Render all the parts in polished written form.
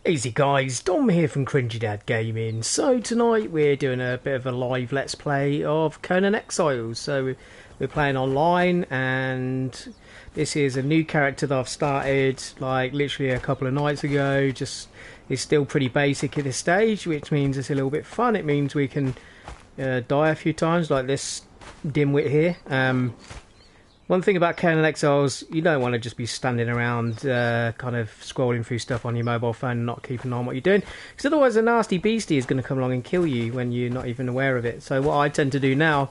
Easy guys, Dom here from Cringy Dad Gaming. So tonight we're doing a bit of a live let's play of Conan Exiles. So we're playing online, and this is a new character that I've started like literally a couple of nights ago. Just it's still pretty basic at this stage, which means it's a little bit fun. It means we can die a few times like this dimwit here. One thing about Conan Exiles, you don't want to just be standing around kind of scrolling through stuff on your mobile phone and not keeping an eye on what you're doing, because otherwise a nasty beastie is going to come along and kill you when you're not even aware of it. So what I tend to do now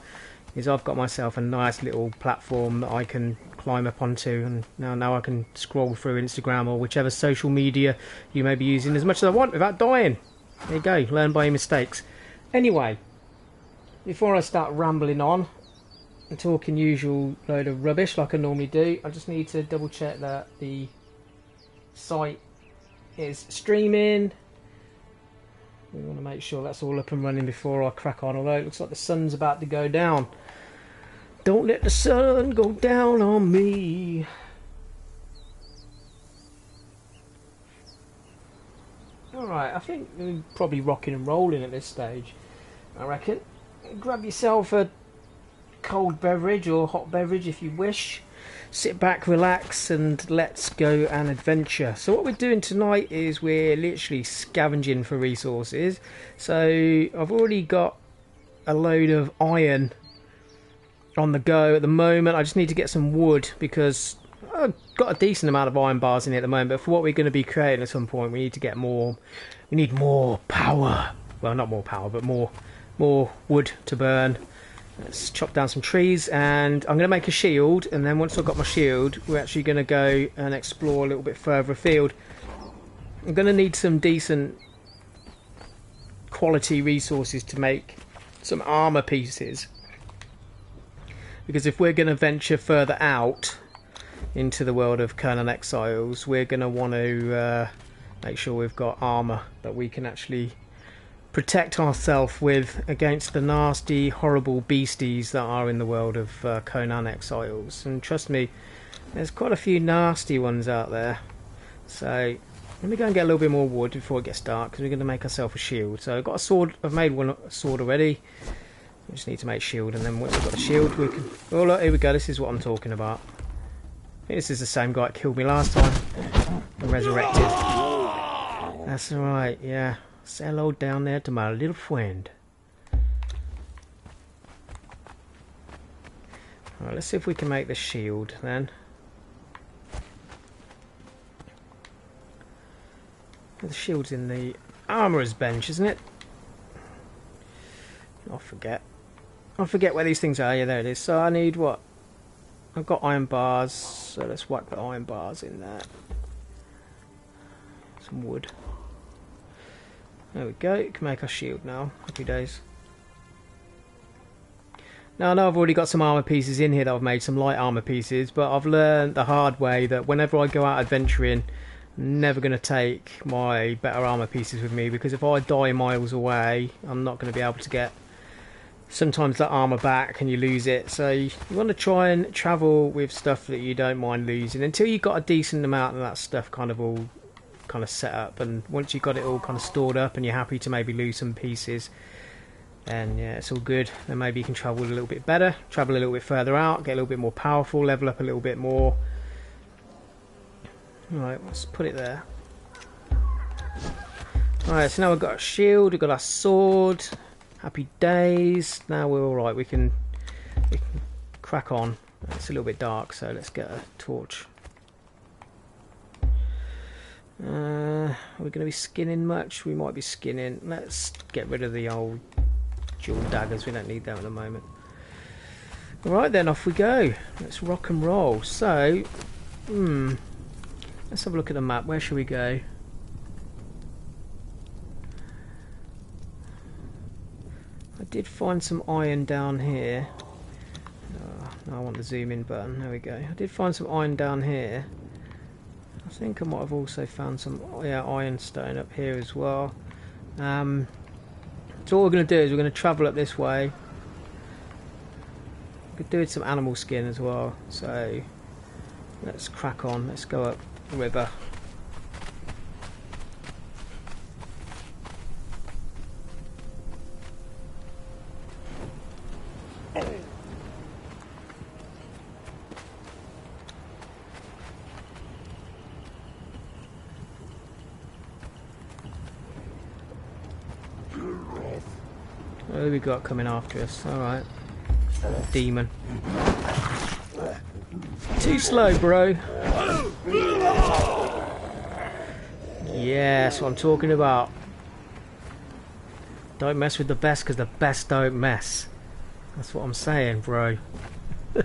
is I've got myself a nice little platform that I can climb up onto, and now I can scroll through Instagram or whichever social media you may be using as much as I want without dying. There you go, learn by your mistakes. Anyway, before I start rambling on and talking usual load of rubbish like I normally do, I just need to double check that the site is streaming. We want to make sure that's all up and running before I crack on, although it looks like the sun's about to go down. Don't let the sun go down on me. Alright, I think we're probably rocking and rolling at this stage, I reckon. Grab yourself a cold beverage or hot beverage if you wish. Sit back, relax, and let's go and adventure. So what we're doing tonight is we're literally scavenging for resources. So I've already got a load of iron on the go at the moment. I just need to get some wood because I've got a decent amount of iron bars in here at the moment, but for what we're going to be creating at some point we need to get more. We need more power. Well, not more power, but more wood to burn. Let's chop down some trees, and I'm going to make a shield, and then once I've got my shield we're actually going to go and explore a little bit further afield. I'm going to need some decent quality resources to make some armour pieces, because if we're going to venture further out into the world of Conan Exiles, we're going to want to make sure we've got armour that we can actually protect ourselves with against the nasty, horrible beasties that are in the world of Conan Exiles. And trust me, there's quite a few nasty ones out there. So let me go and get a little bit more wood before it gets dark, because we're going to make ourselves a shield. So I've got a sword. I've made a sword already. We just need to make a shield, and then once we've got the shield we can... Oh look, here we go. This is what I'm talking about. I think this is the same guy that killed me last time and resurrected. That's alright, yeah. Say hello down there to my little friend. Alright, let's see if we can make the shield then. The shield's in the armourer's bench, isn't it? I forget where these things are. Yeah, there it is. So I need what? I've got iron bars, so let's whack the iron bars in there. Some wood. There we go, you can make our shield now. Happy days. Now I know I've already got some armour pieces in here that I've made, some light armour pieces, but I've learned the hard way that whenever I go out adventuring, I'm never going to take my better armour pieces with me, because if I die miles away, I'm not going to be able to get sometimes that armour back and you lose it. So you want to try and travel with stuff that you don't mind losing until you've got a decent amount of that stuff kind of all kind of set up, and once you've got it all kind of stored up and you're happy to maybe lose some pieces, then yeah, it's all good. Then maybe you can travel a little bit better, travel a little bit further out, get a little bit more powerful, level up a little bit more. Alright, let's put it there. Alright, so now we've got a shield, we've got our sword. Happy days. Now we're alright, we can crack on. It's a little bit dark, so let's get a torch. Are we going to be skinning much? We might be skinning. Let's get rid of the old dual daggers. We don't need them at the moment. Alright then, off we go. Let's rock and roll. So, let's have a look at the map. Where should we go? I did find some iron down here. No, I want the zoom in button. There we go. I did find some iron down here. I think I might have also found some ironstone up here as well. So what we're going to do is we're going to travel up this way. We could do with some animal skin as well. So let's crack on. Let's go up the river. What have we got coming after us? Alright. Demon. Too slow, bro. Yeah, that's what I'm talking about. Don't mess with the best, because the best don't mess. That's what I'm saying, bro. Oh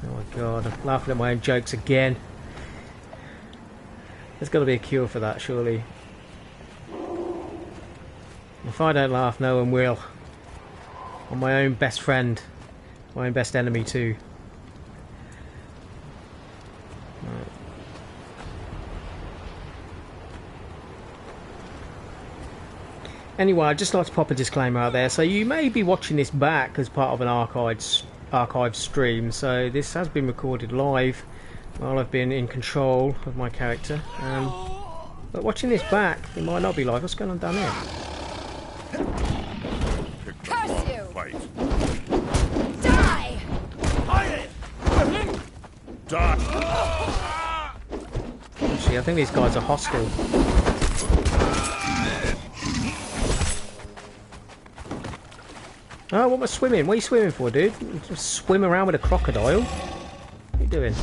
my god, I'm laughing at my own jokes again. There's got to be a cure for that, surely. If I don't laugh, no one will. I'm my own best friend. My own best enemy too. Right. Anyway, I'd just like to pop a disclaimer out there. So you may be watching this back as part of an archive stream. So this has been recorded live while I've been in control of my character. But watching this back, it might not be live. What's going on down here? Curse you! Die! Die! Actually, I think these guys are hostile. Oh, what am I swimming? What are you swimming for, dude? Just swim around with a crocodile? What are you doing?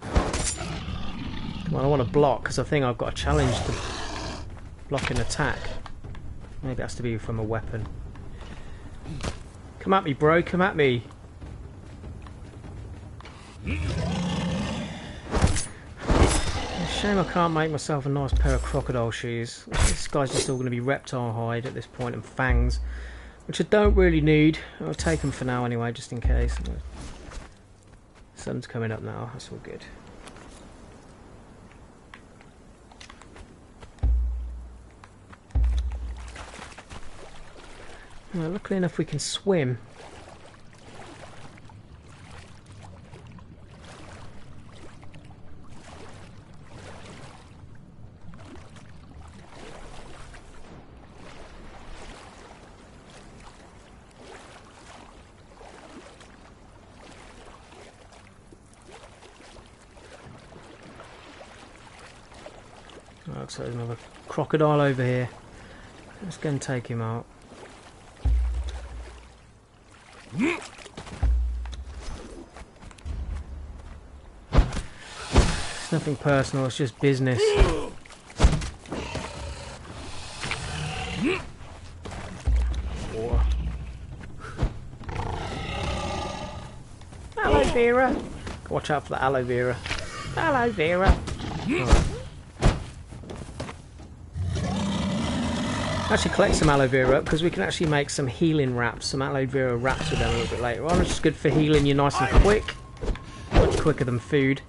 Come on, I want to block, because I think I've got a challenge to block an attack. Maybe it has to be from a weapon. Come at me, bro, come at me. Shame I can't make myself a nice pair of crocodile shoes. This guy's just all going to be reptile hide at this point and fangs, which I don't really need. I'll take them for now anyway, just in case. Sun's coming up now, that's all good. Well, luckily enough we can swim. Looks like there's another crocodile over here. Let's go and take him out. It's nothing personal, it's just business. Aloe vera. Watch out for the aloe vera. Aloe vera. Right. Actually collect some aloe vera because we can actually make some healing wraps, some aloe vera wraps with them a little bit later on, which is good for healing you nice and quick. Much quicker than food.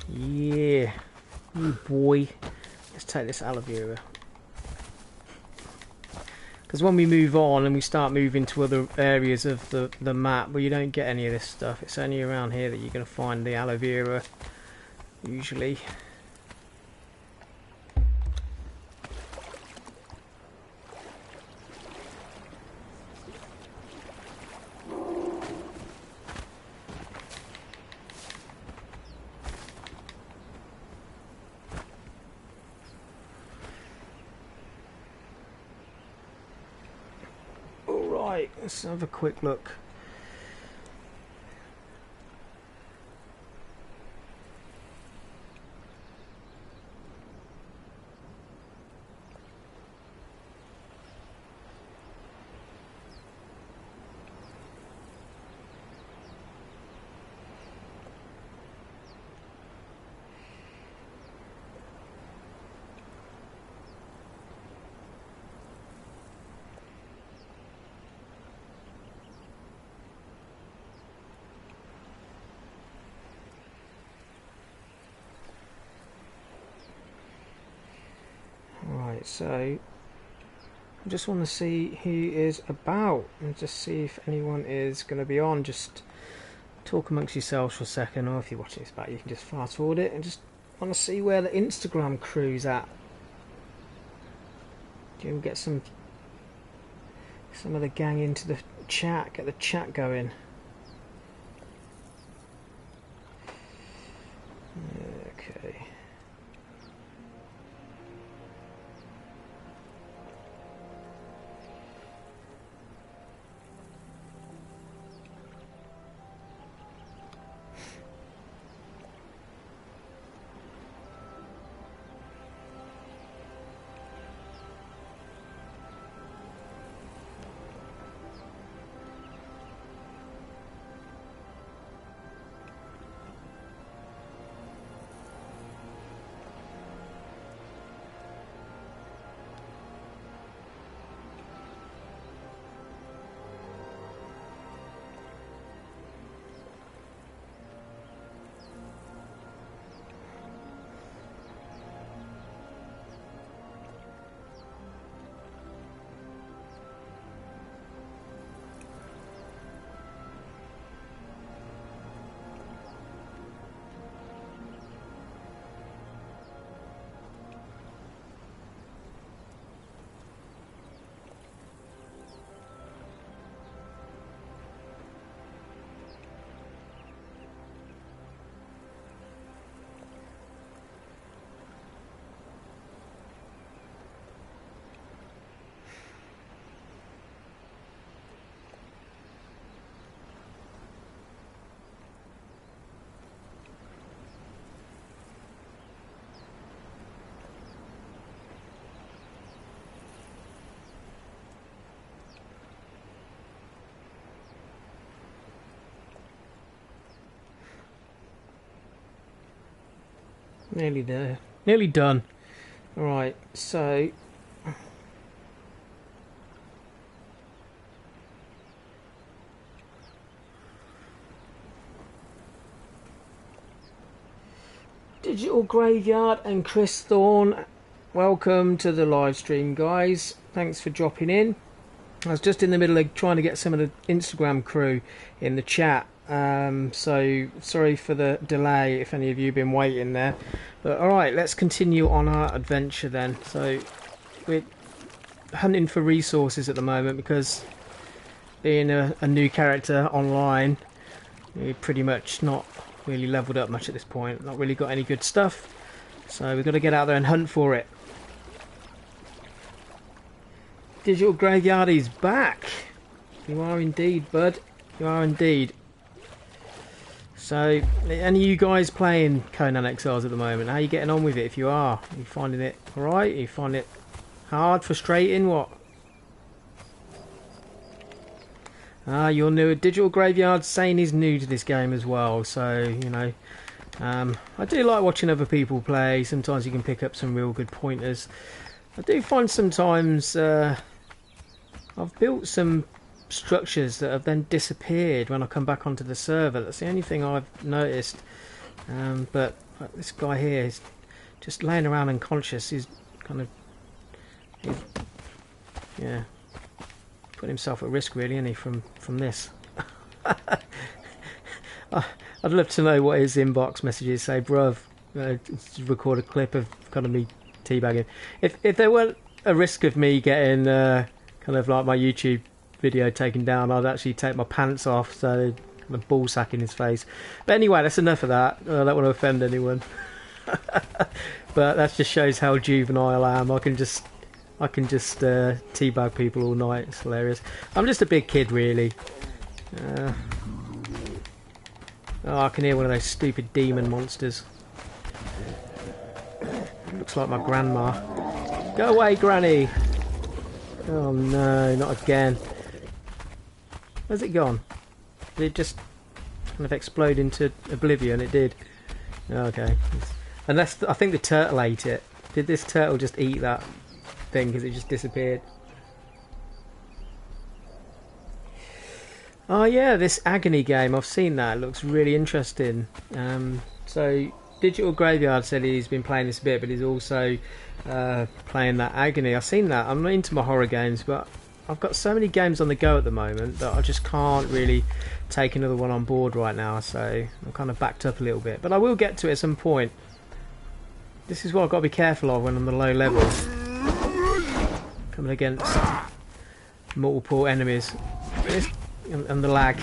Yeah. Oh boy. Let's take this aloe vera. Because when we move on and we start moving to other areas of the map, well, you don't get any of this stuff. It's only around here that you're going to find the aloe vera, usually. Let's have a quick look. So I just want to see who is about and just see if anyone is going to be on. Just talk amongst yourselves for a second, or if you're watching this back you can just fast forward it, and just want to see where the Instagram crew's at. Do you get some of the gang into the chat, get the chat going. Okay. Nearly there. Nearly done. Alright, so... Digital Graveyard and Chris Thorne, welcome to the live stream, guys. Thanks for dropping in. I was just in the middle of trying to get some of the Instagram crew in the chat. So sorry for the delay if any of you have been waiting there, but alright, let's continue on our adventure then. So we're hunting for resources at the moment because being a new character online, we're pretty much not really leveled up much at this point, not really got any good stuff, so we've got to get out there and hunt for it. Digital Graveyard is back. You are indeed, bud, you are indeed. So, any of you guys playing Conan Exiles at the moment? How are you getting on with it if you are? Are you finding it alright? Are you finding it hard, frustrating, what? Ah, you're new. Digital Graveyard saying he's new to this game as well, so, you know. I do like watching other people play. Sometimes you can pick up some real good pointers. I do find sometimes I've built some structures that have then disappeared when I come back onto the server. That's the only thing I've noticed. But this guy here is just laying around unconscious. He's kind of, yeah, putting himself at risk, really, isn't he, from this? I'd love to know what his inbox messages say. Bruv, record a clip of kind of me teabagging. If there weren't a risk of me getting kind of like my YouTube video taken down, I'd actually take my pants off, so kind of ball sack in his face. But anyway, that's enough of that. I don't want to offend anyone. But that just shows how juvenile I am. I can just teabag people all night. It's hilarious. I'm just a big kid, really. Oh, I can hear one of those stupid demon monsters. Looks like my grandma. Go away, Granny! Oh no, not again. Where's it gone? Did it just kind of explode into oblivion? It did. Okay. Unless, I think the turtle ate it. Did this turtle just eat that thing because it just disappeared? Oh yeah, this Agony game, I've seen that. It looks really interesting. So Digital Graveyard said he's been playing this a bit, but he's also playing that Agony. I've seen that. I'm not into my horror games, but I've got so many games on the go at the moment that I just can't really take another one on board right now, so I'm kind of backed up a little bit. But I will get to it at some point. This is what I've got to be careful of when I'm the low level. Coming against multiple enemies. And the lag.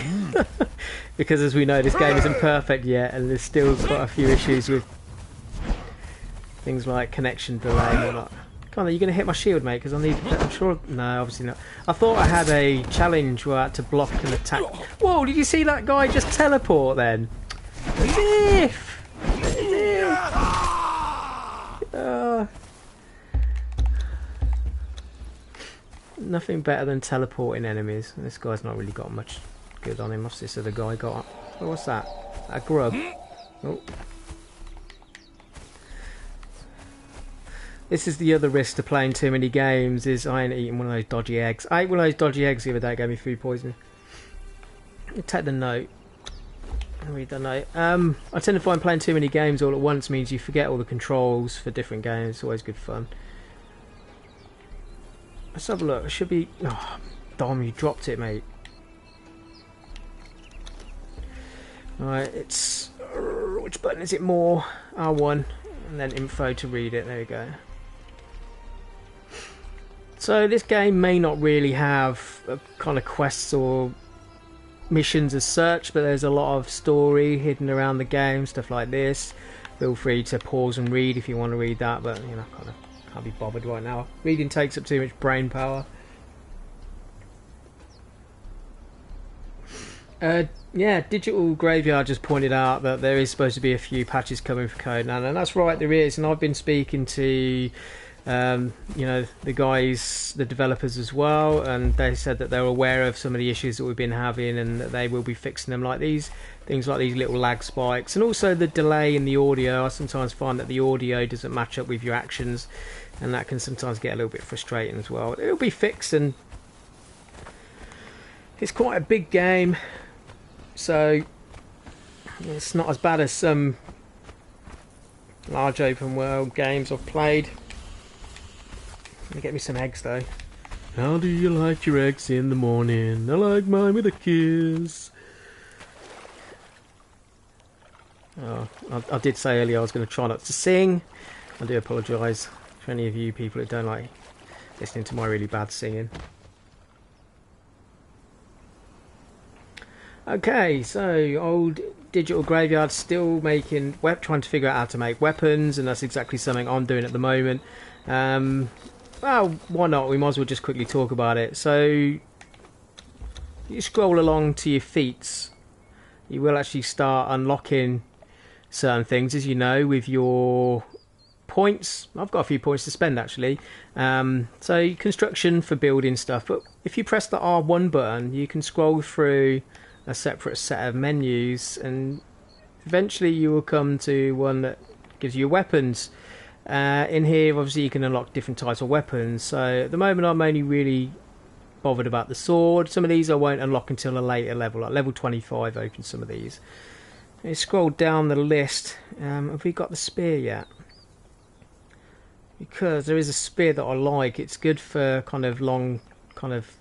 Because as we know, this game isn't perfect yet, and there's still quite a few issues with things like connection delay and all that. Come on, are you going to hit my shield, mate? Because I need... I'm sure... No, obviously not. I thought I had a challenge where I had to block an attack. Whoa, did you see that guy just teleport then? As if! As if! Nothing better than teleporting enemies. This guy's not really got much good on him. What's this other guy got? Oh, what's that? A grub. Oh. This is the other risk to playing too many games, is I ain't eating one of those dodgy eggs. I ate one of those dodgy eggs the other day, gave me food poisoning. Let me take the note. I'll read the note. I tend to find playing too many games all at once means you forget all the controls for different games. It's always good fun. Let's have a look. It should be... Oh, damn, you dropped it, mate. Alright, it's... Which button is it more? R1. And then info to read it. There we go. So this game may not really have a kind of quests or missions as such, but there's a lot of story hidden around the game, stuff like this. Feel free to pause and read if you want to read that, but you know, kind of can't be bothered right now. Reading takes up too much brain power. Yeah, Digital Graveyard just pointed out that there is supposed to be a few patches coming for Conan, and that's right, there is. And I've been speaking to, you know, the guys, the developers as well, and they said that they're aware of some of the issues that we've been having, and that they will be fixing them, like these things, like these little lag spikes, and also the delay in the audio. I sometimes find that the audio doesn't match up with your actions, and that can sometimes get a little bit frustrating as well. It'll be fixed, and it's quite a big game. So it's not as bad as some large open world games I've played. Let me get me some eggs though. How do you like your eggs in the morning? I like mine with a kiss. Oh, I did say earlier I was going to try not to sing. I do apologise for any of you people that don't like listening to my really bad singing. Okay, so old Digital Graveyard still making, trying to figure out how to make weapons, and that's exactly something I'm doing at the moment. Well, why not? We might as well just quickly talk about it. So you scroll along to your feats, you will actually start unlocking certain things, as you know, with your points. I've got a few points to spend actually. So construction for building stuff, but if you press the R1 button, you can scroll through a separate set of menus, and eventually you will come to one that gives you weapons. In here obviously you can unlock different types of weapons, so at the moment I'm only really bothered about the sword. Some of these I won't unlock until a later level, like level 25 opens some of these. You scroll down the list. Have we got the spear yet? Because there is a spear that I like. It's good for kind of long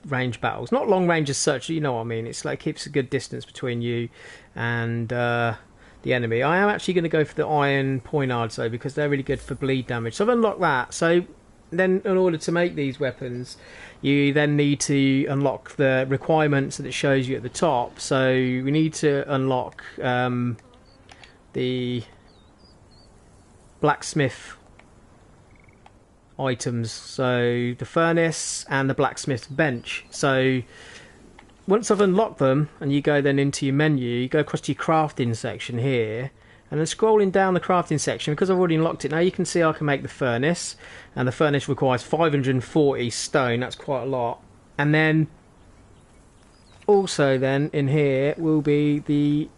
range battles, not long range as such, you know what I mean. It's like keeps a good distance between you and the enemy. I am actually going to go for the iron poignards though, because they're really good for bleed damage, so I've unlocked that. So then in order to make these weapons, you then need to unlock the requirements that it shows you at the top. So we need to unlock the blacksmith items, so the furnace and the blacksmith's bench. So once I've unlocked them, and you go then into your menu, you go across to your crafting section here, and then scrolling down the crafting section, because I've already unlocked it now, you can see I can make the furnace, and the furnace requires 540 stone. That's quite a lot. And then also then in here will be the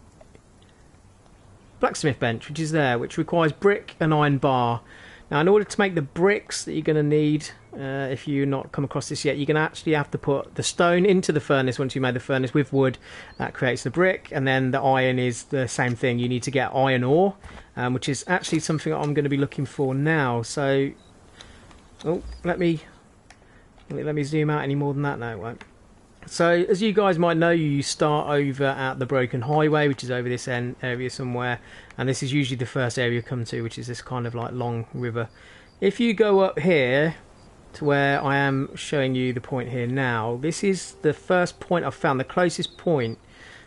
blacksmith bench, which is there, which requires brick and iron bar. Now, in order to make the bricks that you're going to need, if you've not come across this yet, you're going to actually have to put the stone into the furnace. Once you made the furnace with wood, that creates the brick, and then the iron is the same thing. You need to get iron ore, which is actually something I'm going to be looking for now. So, oh, let me zoom out any more than that. No, it won't. So, as you guys might know, you start over at the Broken Highway, which is over this area somewhere, and this is usually the first area you come to, which is this kind of like long river. If you go up here to where I am showing you the point here now, this is the first point I've found, the closest point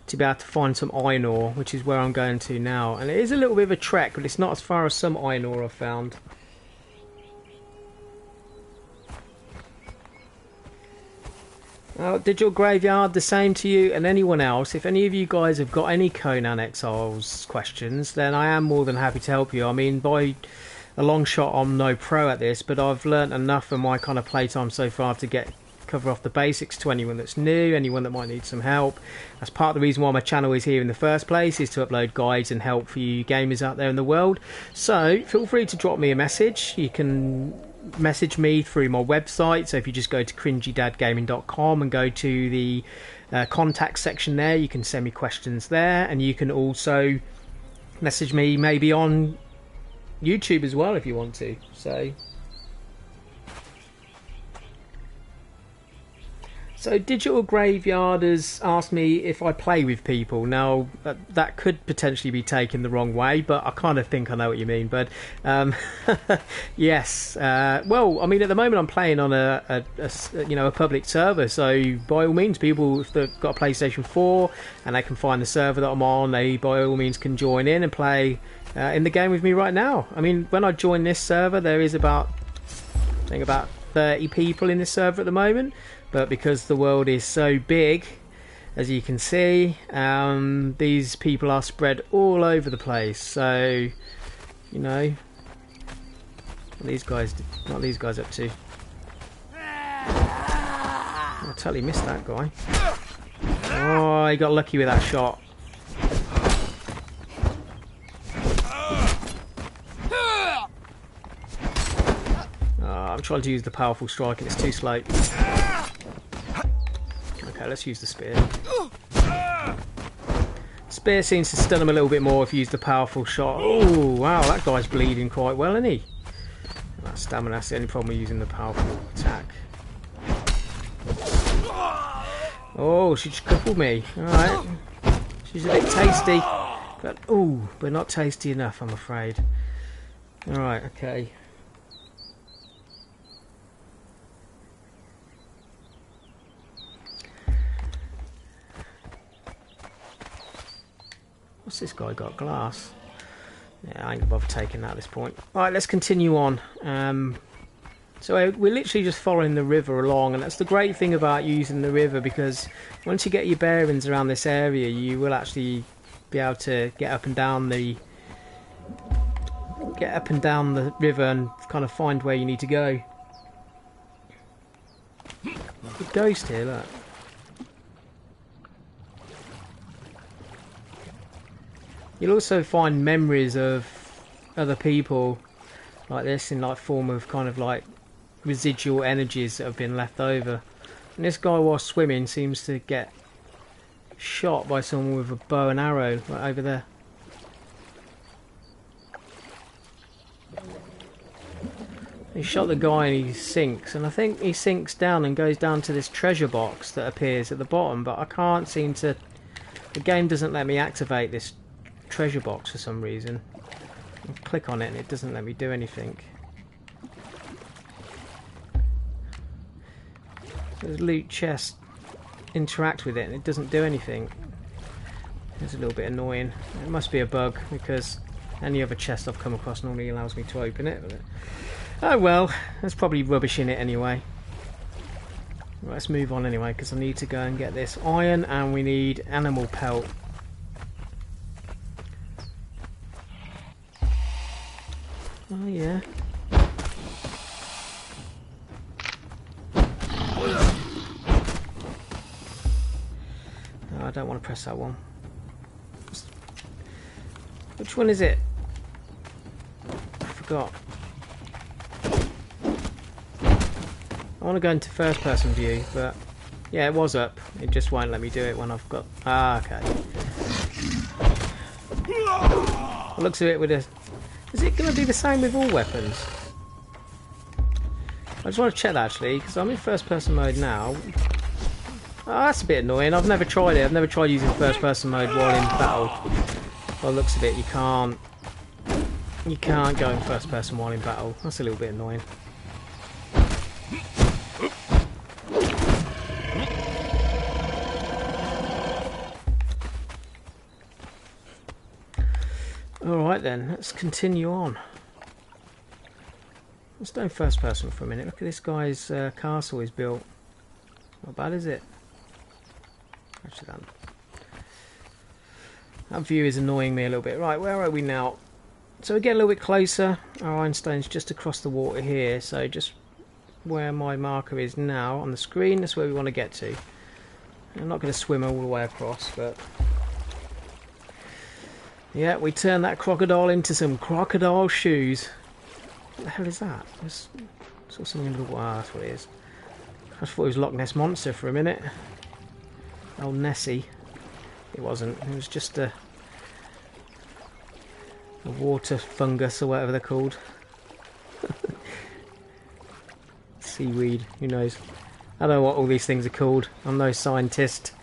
to be able to find some iron ore, which is where I'm going to now. And it is a little bit of a trek, but it's not as far as some iron ore I've found. Digital Graveyard, the same to you and anyone else. If any of you guys have got any Conan Exiles questions, then I am more than happy to help you. I mean, by a long shot, I'm no pro at this, but I've learnt enough from my kind of playtime so far to cover off the basics to anyone that's new, anyone that might need some help. That's part of the reason why my channel is here in the first place, is to upload guides and help for you gamers out there in the world. So feel free to drop me a message. You can message me through my website, so if you just go to cringydadgaming.com and go to the contact section there, you can send me questions there, and you can also message me maybe on YouTube as well if you want to. So Digital Graveyard has asked me if I play with people. Now, that could potentially be taken the wrong way, but I kind of think I know what you mean. But yes, well, I mean, at the moment I'm playing on a public server, so by all means, people, if they've got a PlayStation 4 and they can find the server that I'm on, they by all means can join in and play in the game with me right now. I mean, when I join this server, there is about 30 people in this server at the moment. But because the world is so big, as you can see, these people are spread all over the place. So, you know, what these guys up to? I totally missed that guy. Oh, he got lucky with that shot. I'm trying to use the powerful strike and it's too slow. Okay, let's use the spear. Spear seems to stun him a little bit more if you use the powerful shot. Oh, wow, that guy's bleeding quite well, isn't he? That stamina, that's the only problem with using the powerful attack. Oh, she just crippled me. Alright. She's a bit tasty. But not tasty enough, I'm afraid. Alright, okay. What's this guy got? Glass? Yeah, I ain't gonna bother taking that at this point. Alright, let's continue on. So we're literally just following the river along, and that's the great thing about using the river, because once you get your bearings around this area, you will actually be able to get up and down the river and kind of find where you need to go. Good ghost here, look. You'll also find memories of other people like this in like form of kind of like residual energies that have been left over. And this guy, while swimming, seems to get shot by someone with a bow and arrow right over there. He shot the guy and he sinks, and I think he sinks down and goes down to this treasure box that appears at the bottom, but I can't seem to... The game doesn't let me activate this treasure box for some reason. I click on it and it doesn't let me do anything. There's loot chest, interact with it and it doesn't do anything. It's a little bit annoying. It must be a bug, because any other chest I've come across normally allows me to open it. Oh well, there's probably rubbish in it anyway. Right, let's move on anyway, because I need to go and get this iron, and we need animal pelt. Oh yeah. No, I don't want to press that one. Which one is it? I forgot. I want to go into first person view, but yeah, it was up. It just won't let me do it when I've got... Ah, okay. It looks at it with a... Is it going to be the same with all weapons? I just want to check that actually, because I'm in first person mode now. Oh, that's a bit annoying. I've never tried it. I've never tried using first person mode while in battle. By the looks of it, you can't go in first person while in battle. That's a little bit annoying. Alright then, let's continue on. Let's do first person for a minute. Look at this guy's castle he's built. Not bad, is it? Actually, that view is annoying me a little bit. Right, where are we now? So we get a little bit closer. Our ironstone's just across the water here. So just where my marker is now on the screen, that's where we want to get to. I'm not going to swim all the way across, but... yeah, we turned that crocodile into some crocodile shoes. What the hell is that? I saw something in the water. Ah, that's what it is. I thought it was Loch Ness Monster for a minute. Old Nessie. It wasn't. It was just a water fungus or whatever they're called. Seaweed. Who knows? I don't know what all these things are called. I'm no scientist.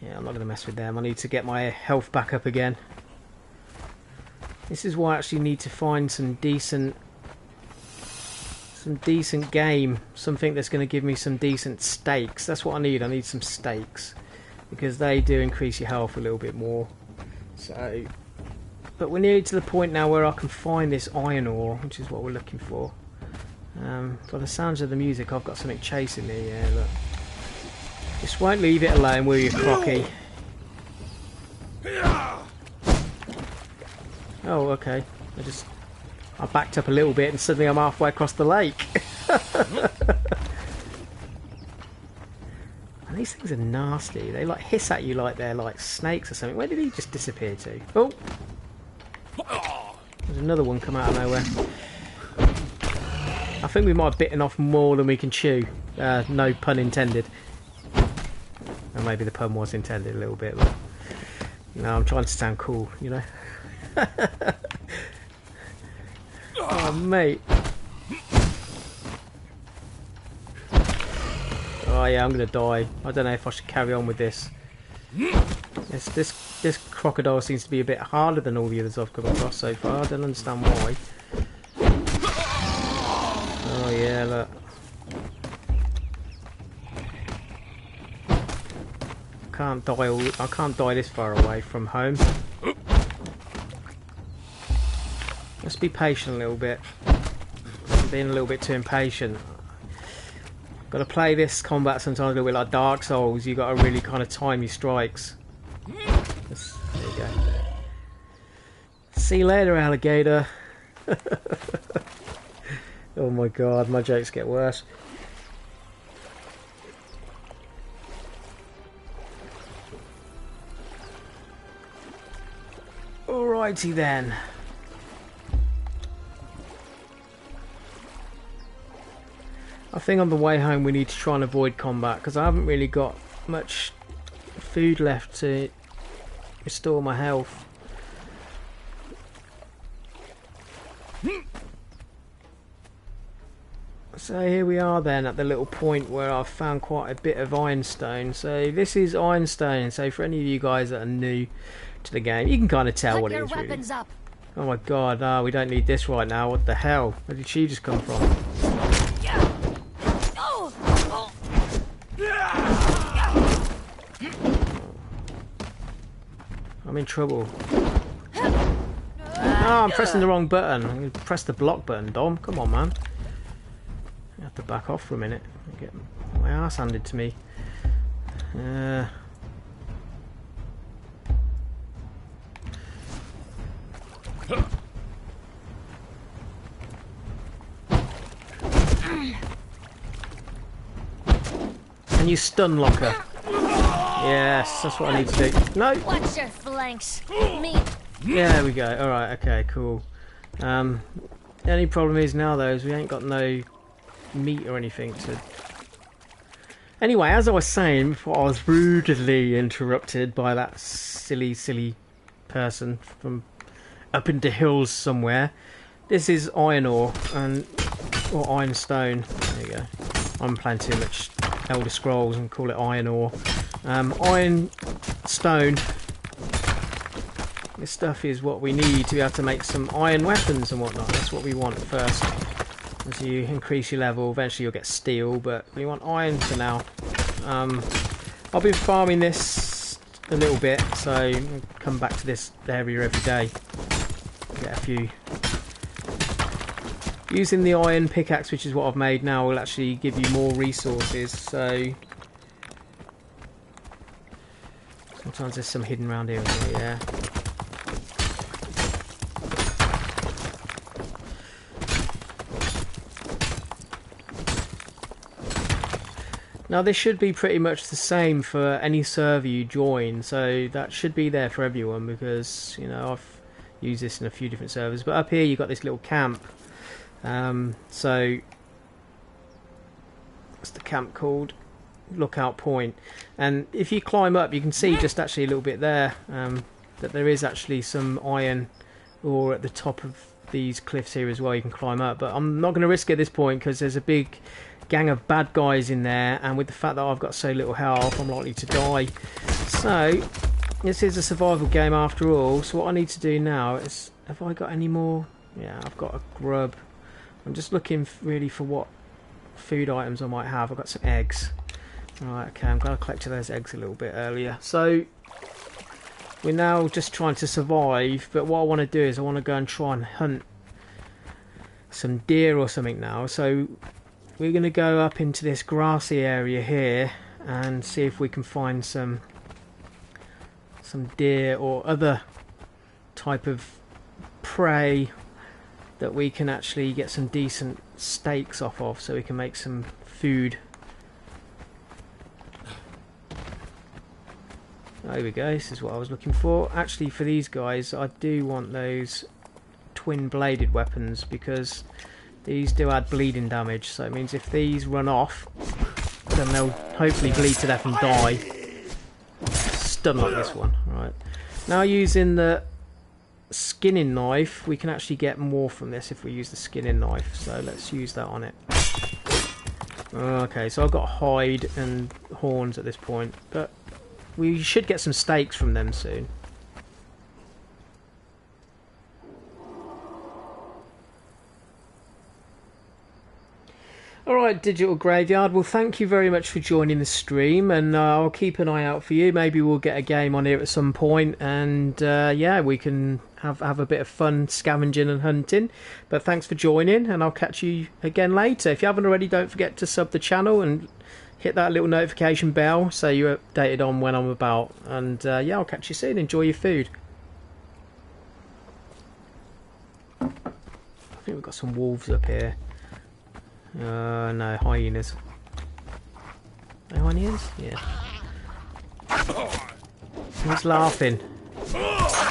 Yeah, I'm not going to mess with them. I need to get my health back up again. This is why I actually need to find some decent game. Something that's going to give me some decent steaks. That's what I need. I need some steaks. Because they do increase your health a little bit more. So... but we're nearly to the point now where I can find this iron ore, which is what we're looking for. By the sounds of the music, I've got something chasing me. Yeah, look. Just won't leave it alone, will you, Crocky? Oh, okay. I backed up a little bit and suddenly I'm halfway across the lake. And these things are nasty. They like hiss at you like they're like snakes or something. Where did he just disappear to? Oh! There's another one come out of nowhere. I think we might have bitten off more than we can chew. No pun intended. Or maybe the pun was intended a little bit. But, you know, I'm trying to sound cool, you know. Oh, mate. Oh yeah, I'm gonna die. I don't know if I should carry on with this. This crocodile seems to be a bit harder than all the others I've come across so far. I don't understand why. Oh yeah, look. I can't die this far away from home. Let's be patient a little bit. I'm being a little bit too impatient. Got to play this combat sometimes a little bit like Dark Souls. You got to really kind of time your strikes. There you go. See you later, alligator. Oh my god, my jokes get worse. Alrighty then. I think on the way home we need to try and avoid combat because I haven't really got much food left to restore my health. So here we are then at the little point where I've found quite a bit of ironstone. So this is ironstone. So for any of you guys that are new to the game, you can kind of tell what it is really. Up. Oh my god, we don't need this right now. What the hell? Where did she just come from? I'm in trouble. Oh, I'm pressing the wrong button. I'm going to press the block button, Dom. Come on, man. I have to back off for a minute. I get my ass handed to me. Can you stun locker? Yes, that's what I need to do. No! Watch your flanks. Me. Yeah, there we go. Alright, okay, cool. The only problem is now though is we ain't got no meat or anything to... Anyway, as I was saying before I was rudely interrupted by that silly person from up in the hills somewhere. This is iron ore or ironstone. There you go. I'm playing too much Elder Scrolls and call it iron ore. Iron stone. This stuff is what we need to be able to make some iron weapons and whatnot. That's what we want first. As you increase your level, eventually you'll get steel, but we want iron for now. I've been farming this a little bit, so I'll come back to this area every day. Get a few Using the iron pickaxe, which is what I've made now, will actually give you more resources. So sometimes there's some hidden around here as well, yeah. Now this should be pretty much the same for any server you join, so that should be there for everyone, because you know I've used this in a few different servers. But up here you've got this little camp. So what's the camp called? Lookout Point. And if you climb up, you can see just actually a little bit there that there is actually some iron ore at the top of these cliffs here as well. You can climb up, but I'm not going to risk it at this point because there's a big gang of bad guys in there, and with the fact that I've got so little health, I'm likely to die. So this is a survival game after all. So what I need to do now is, have I got any more? Yeah, I've got a grub. I'm just looking really for what food items I might have. I've got some eggs. Alright, okay, I'm glad I collected those eggs a little bit earlier. So we're now just trying to survive, but what I want to do is I want to go and try and hunt some deer or something now. So we're going to go up into this grassy area here and see if we can find some deer or other type of prey that we can actually get some decent steaks off of, so we can make some food. There we go, this is what I was looking for. Actually, for these guys I do want those twin bladed weapons, because these do add bleeding damage, so it means if these run off, then they'll hopefully bleed to death and die. Stun like this one. Right. Now using the skinning knife, we can actually get more from this if we use the skinning knife, so let's use that on it. Okay, so I've got hide and horns at this point, but we should get some steaks from them soon. Alright, Digital Graveyard, well thank you very much for joining the stream, and I'll keep an eye out for you. Maybe we'll get a game on here at some point, and yeah, we can have a bit of fun scavenging and hunting. But thanks for joining, and I'll catch you again later. If you haven't already, don't forget to sub the channel and hit that little notification bell so you're updated on when I'm about. And yeah, I'll catch you soon. Enjoy your food. I think we've got some wolves up here. No, hyenas. No hyenas? Yeah. Who's laughing? Oh.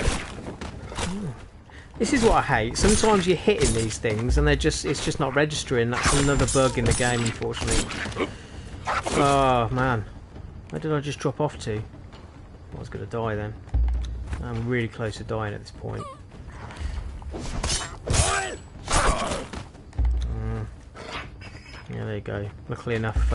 This is what I hate. Sometimes you're hitting these things and it's just not registering. That's another bug in the game, unfortunately. Oh man. Where did I just drop off to? I was going to die then. I'm really close to dying at this point. Yeah, there you go. Luckily enough,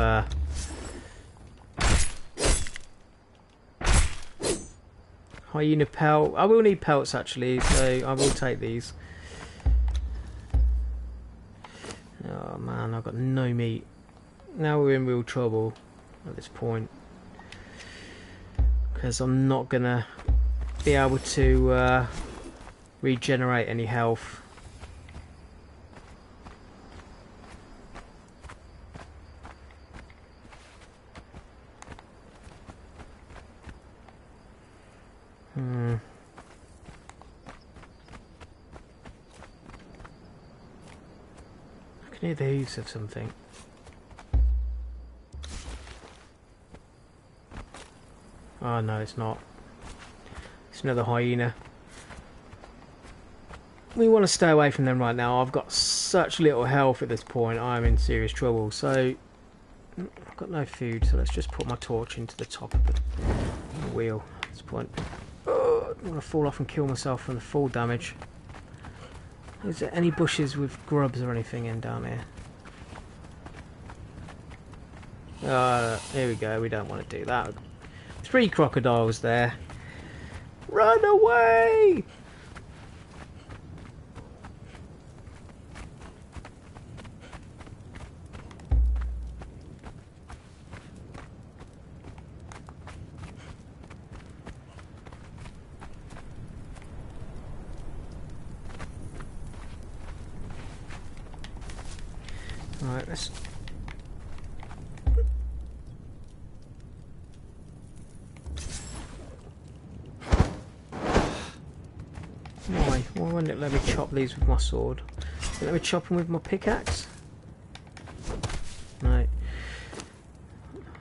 hyena pelt. I will need pelts actually, so I will take these. Oh man, I've got no meat. Now we're in real trouble at this point, because I'm not gonna be able to regenerate any health. I can hear the hooves of something. Oh no, it's not. It's another hyena. We want to stay away from them right now. I've got such little health at this point. I'm in serious trouble. So I've got no food, so let's just put my torch into the top of the wheel at this point. Oh, I'm going to fall off and kill myself from the fall damage. Is there any bushes with grubs or anything in down here? Here we go. We don't want to do that. 3 crocodiles there. Run away! Alright, let's... Why? Why wouldn't it let me chop these with my sword? Let me chop them with my pickaxe? No.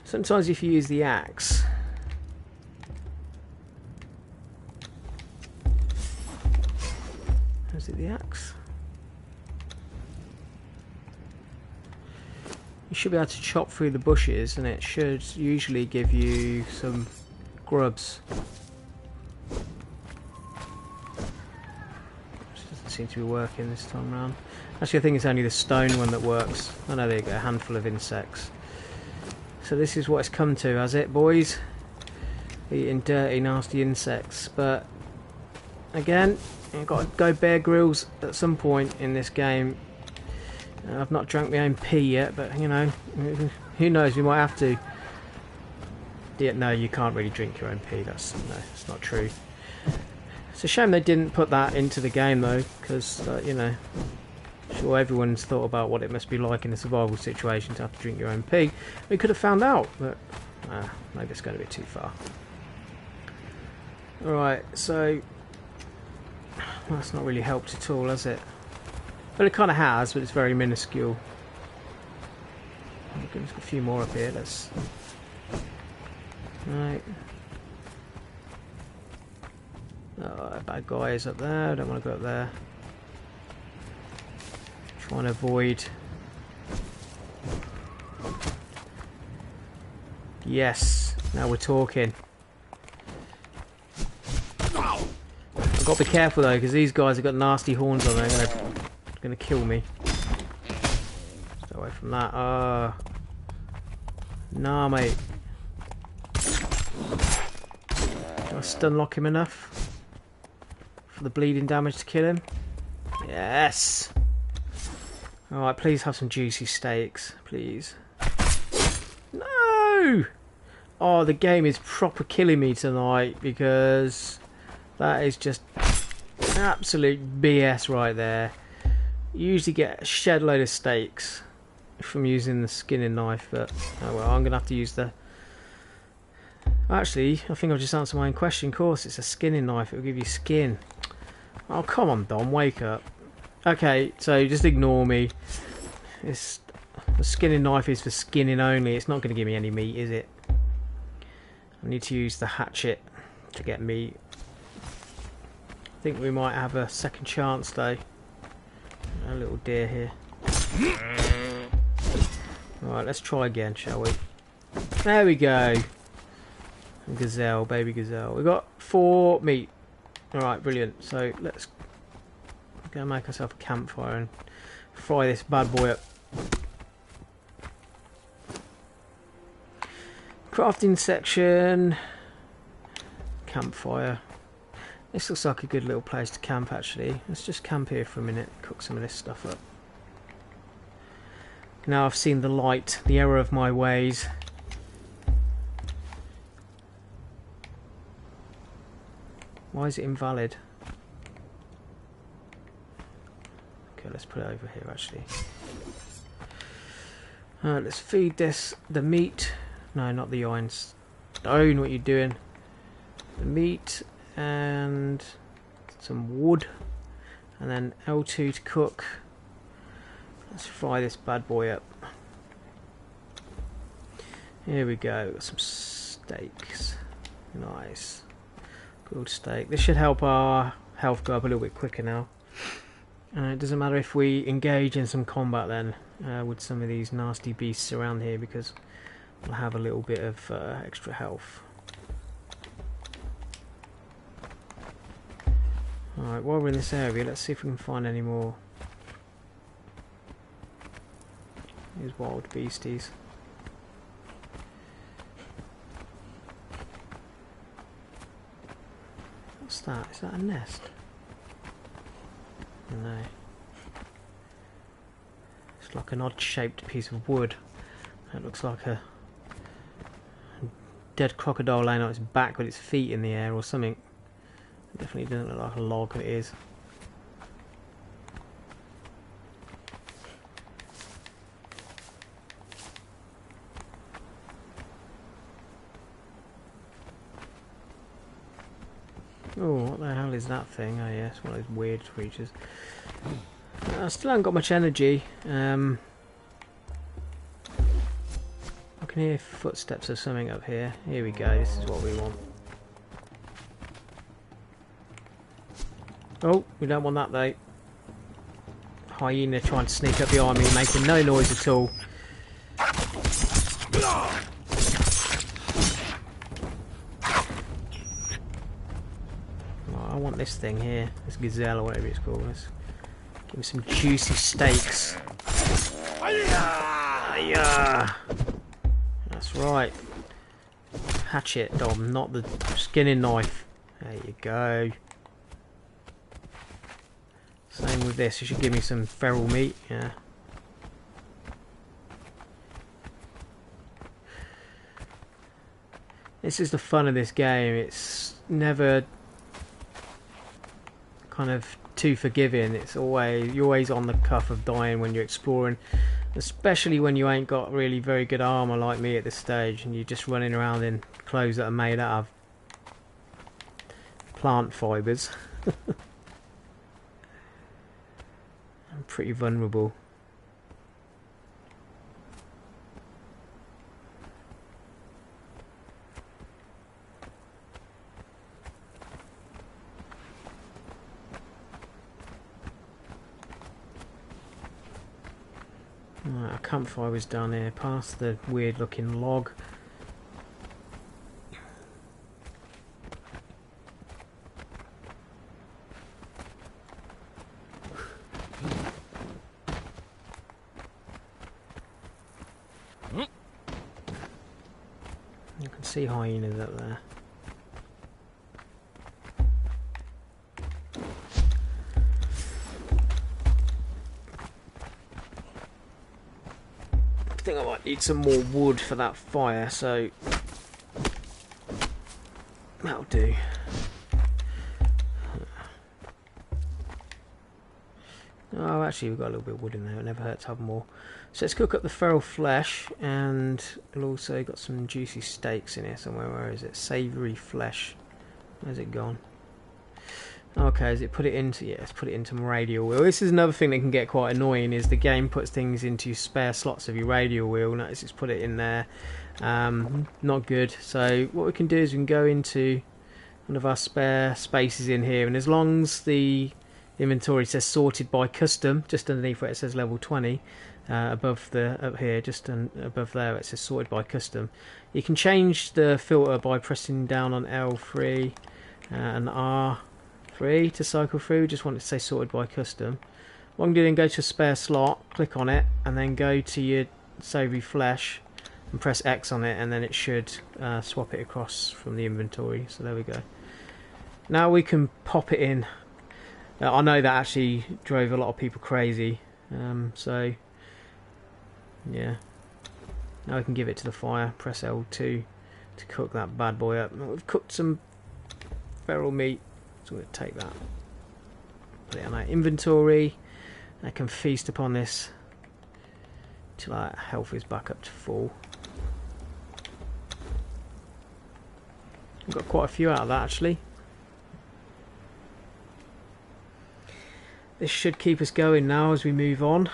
Sometimes if you use the axe... Is it the axe? You should be able to chop through the bushes, and it should usually give you some grubs. Which doesn't seem to be working this time around. Actually, I think it's only the stone one that works. Oh no, there you go, a handful of insects. So this is what it's come to, has it, boys? Eating dirty, nasty insects. But again, you've got to go Bear Grylls at some point in this game. I've not drank my own pee yet, but you know, who knows? We might have to. Yeah, no, you can't really drink your own pee. That's not true. It's a shame they didn't put that into the game though, because you know, sure everyone's thought about what it must be like in a survival situation to have to drink your own pee. We could have found out, but maybe it's going a bit too far. All right, so well, that's not really helped at all, has it? Well, it kind of has, but it's very minuscule. There's a few more up here. Let's... Right. Oh, that bad guy is up there. I don't want to go up there. Trying to avoid... Yes. Now we're talking. I've got to be careful though, because these guys have got nasty horns on them. They're going to kill me. Stay away from that. Nah, mate. Do I stun lock him enough for the bleeding damage to kill him? Yes. Alright, please have some juicy steaks, please. No! Oh, the game is proper killing me tonight, because that is just absolute BS right there. You usually get a shed load of steaks from using the skinning knife, but oh well, I'm going to have to use the... Actually, I think I've just answered my own question. Of course, it's a skinning knife. It will give you skin. Oh, come on, Dom, wake up. Okay, so just ignore me. The skinning knife is for skinning only. It's not going to give me any meat, is it? I need to use the hatchet to get meat. I think we might have a second chance though. A little deer here. Alright, let's try again, shall we? There we go. Gazelle, baby gazelle. We've got 4 meat. Alright, brilliant. So let's go make ourselves a campfire and fry this bad boy up. Crafting section. Campfire. This looks like a good little place to camp actually. Let's just camp here for a minute, cook some of this stuff up. Now I've seen the light, the error of my ways. Why is it invalid? Okay, let's put it over here actually. Let's feed this the meat. No, not the iron stone, what are you doing? The meat and some wood, and then L2 to cook. Let's fry this bad boy up. Here we go, got some steaks. Nice. Good steak. This should help our health go up a little bit quicker now. It doesn't matter if we engage in some combat then with some of these nasty beasts around here, because we'll have a little bit of extra health. Alright, while we're in this area, let's see if we can find any more. These wild beasties. What's that? Is that a nest? No. It's like an odd shaped piece of wood. It looks like a dead crocodile laying on its back with its feet in the air or something. It definitely doesn't look like a log, but it is. Oh, what the hell is that thing? Oh yeah, it's one of those weird creatures. I still haven't got much energy. I can hear footsteps of something up here. Here we go, this is what we want. Oh, we don't want that though. Hyena trying to sneak up behind me, making no noise at all. Oh, I want this thing here, this gazelle or whatever it's called. Let's give me some juicy steaks. That's right. Hatchet, Dom, not the skinning knife. There you go. Same with this, you should give me some feral meat, yeah. This is the fun of this game, it's never kind of too forgiving. It's always, you're always on the cuff of dying when you're exploring, especially when you ain't got really very good armour like me at this stage and you're just running around in clothes that are made out of plant fibres. I'm pretty vulnerable. Right, a campfire was down here, past the weird looking log. You can see hyenas up there. I think I might need some more wood for that fire, so that'll do. Oh, actually we've got a little bit of wood in there, it never hurts to have more. So let's cook up the feral flesh, and we've also got some juicy steaks in here somewhere. Where is it? Savoury flesh. Where's it gone? Okay, is it put it into, yeah, let's put it into my radial wheel. This is another thing that can get quite annoying, is the game puts things into spare slots of your radial wheel. Notice it's put it in there. Not good. So what we can do is we can go into one of our spare spaces in here, and as long as the inventory says sorted by custom, just underneath where it says level 20, above the, up here, just above there it says sorted by custom, you can change the filter by pressing down on L3 and R3 to cycle through. Just want it to say sorted by custom. What I'm doing, go to a spare slot, click on it, and then go to your savoury flesh and press X on it, and then it should swap it across from the inventory. So there we go. Now we can pop it in. I know that actually drove a lot of people crazy, so yeah. Now we can give it to the fire, press L2 to cook that bad boy up. Now we've cooked some feral meat, so we'll take that, put it on our inventory. I can feast upon this till our health is back up to full. I've got quite a few out of that actually. This should keep us going now as we move on.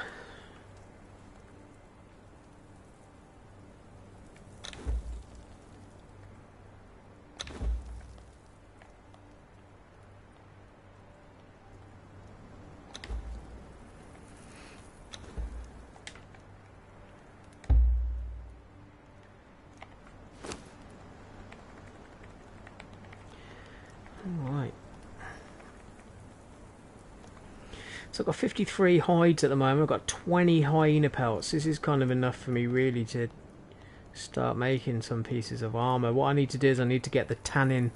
Alright. So I've got 53 hides at the moment. I've got 20 hyena pelts. This is kind of enough for me really to start making some pieces of armour. What I need to do is I need to get the tanning,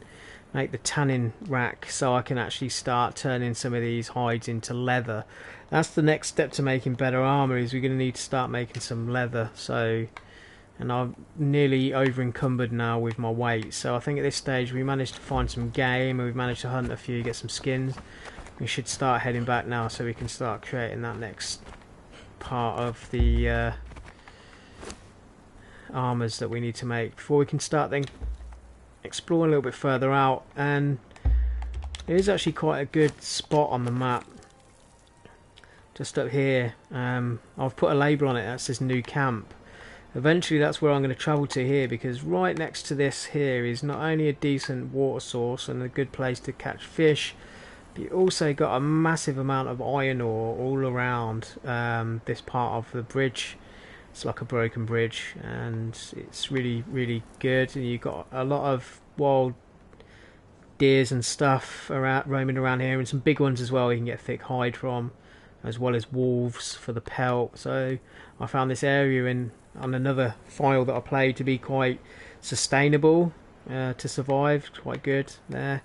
make the tanning rack, so I can actually start turning some of these hides into leather. That's the next step to making better armour, is we're going to need to start making some leather. So, and I'm nearly over encumbered now with my weight. So I think at this stage we managed to find some game, and we've managed to hunt a few, get some skins. We should start heading back now so we can start creating that next part of the armours that we need to make before we can start then exploring a little bit further out and It is actually quite a good spot on the map. Just up here. I've put a label on it that says new camp. Eventually that's where I'm going to travel to here, because right next to this here is not only a decent water source and a good place to catch fish, but you also got a massive amount of iron ore all around this part of the bridge. It's like a broken bridge, and it's really, really good. And you've got a lot of wild deers and stuff around, roaming around here, and some big ones as well you can get thick hide from, as well as wolves for the pelt. So I found this area on another file that I played to be quite sustainable to survive. Quite good there.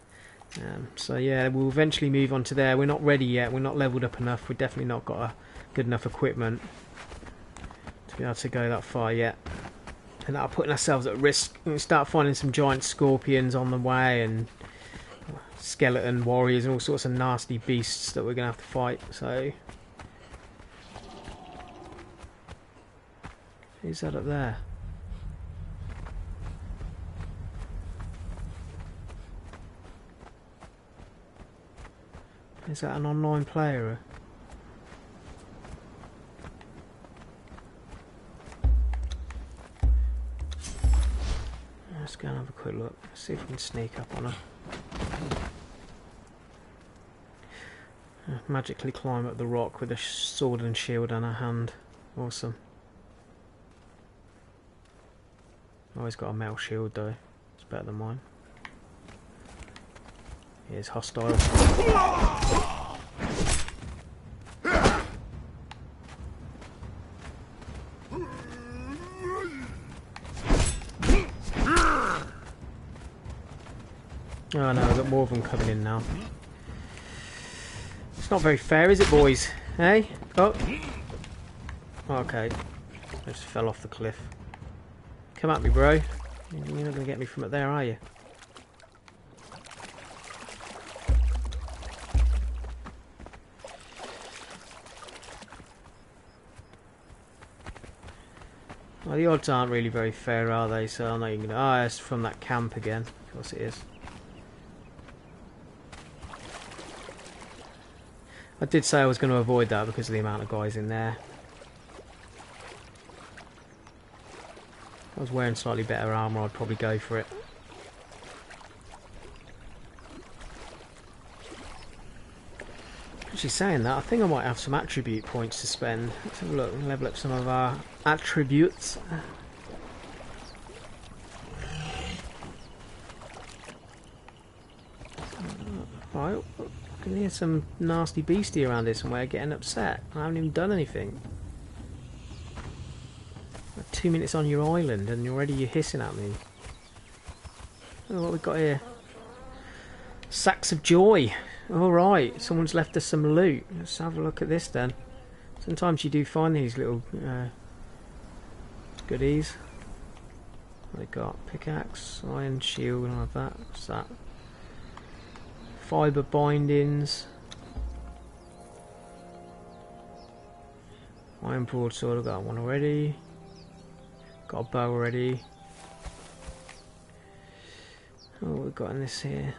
So yeah, we'll eventually move on to there. We're not ready yet. We're not leveled up enough. We've definitely not got a good enough equipment to be able to go that far yet, and that are putting ourselves at risk. We start finding some giant scorpions on the way, and skeleton warriors, and all sorts of nasty beasts that we're gonna have to fight. So who's that up there? Is that an online player? Let's go and have a quick look. See if we can sneak up on her. Magically climb up the rock with a sword and shield in her hand. Awesome. Always got a metal shield though. It's better than mine. He is hostile. Oh no, I've got more of them coming in now. It's not very fair, is it, boys? Hey? Oh. Okay. I just fell off the cliff. Come at me, bro. You're not going to get me from up there, are you? Well, the odds aren't really very fair, are they? So I'm not even going to... Oh, it's from that camp again. Of course it is. I did say I was going to avoid that because of the amount of guys in there. If I was wearing slightly better armour, I'd probably go for it. Actually, saying that, I think I might have some attribute points to spend. Let's have a look and level up some of our attributes. Right, I can hear some nasty beastie around here somewhere getting upset. I haven't even done anything. 2 minutes on your island and already you're hissing at me. Oh, what we got here? Sacks of joy. Alright, someone's left us some loot. Let's have a look at this then. Sometimes you do find these little goodies. What they got? Pickaxe, iron shield, and all of that. What's that? Fibre bindings. Iron broadsword, I've got one already. Got a bow already. Oh, what we've got in this here?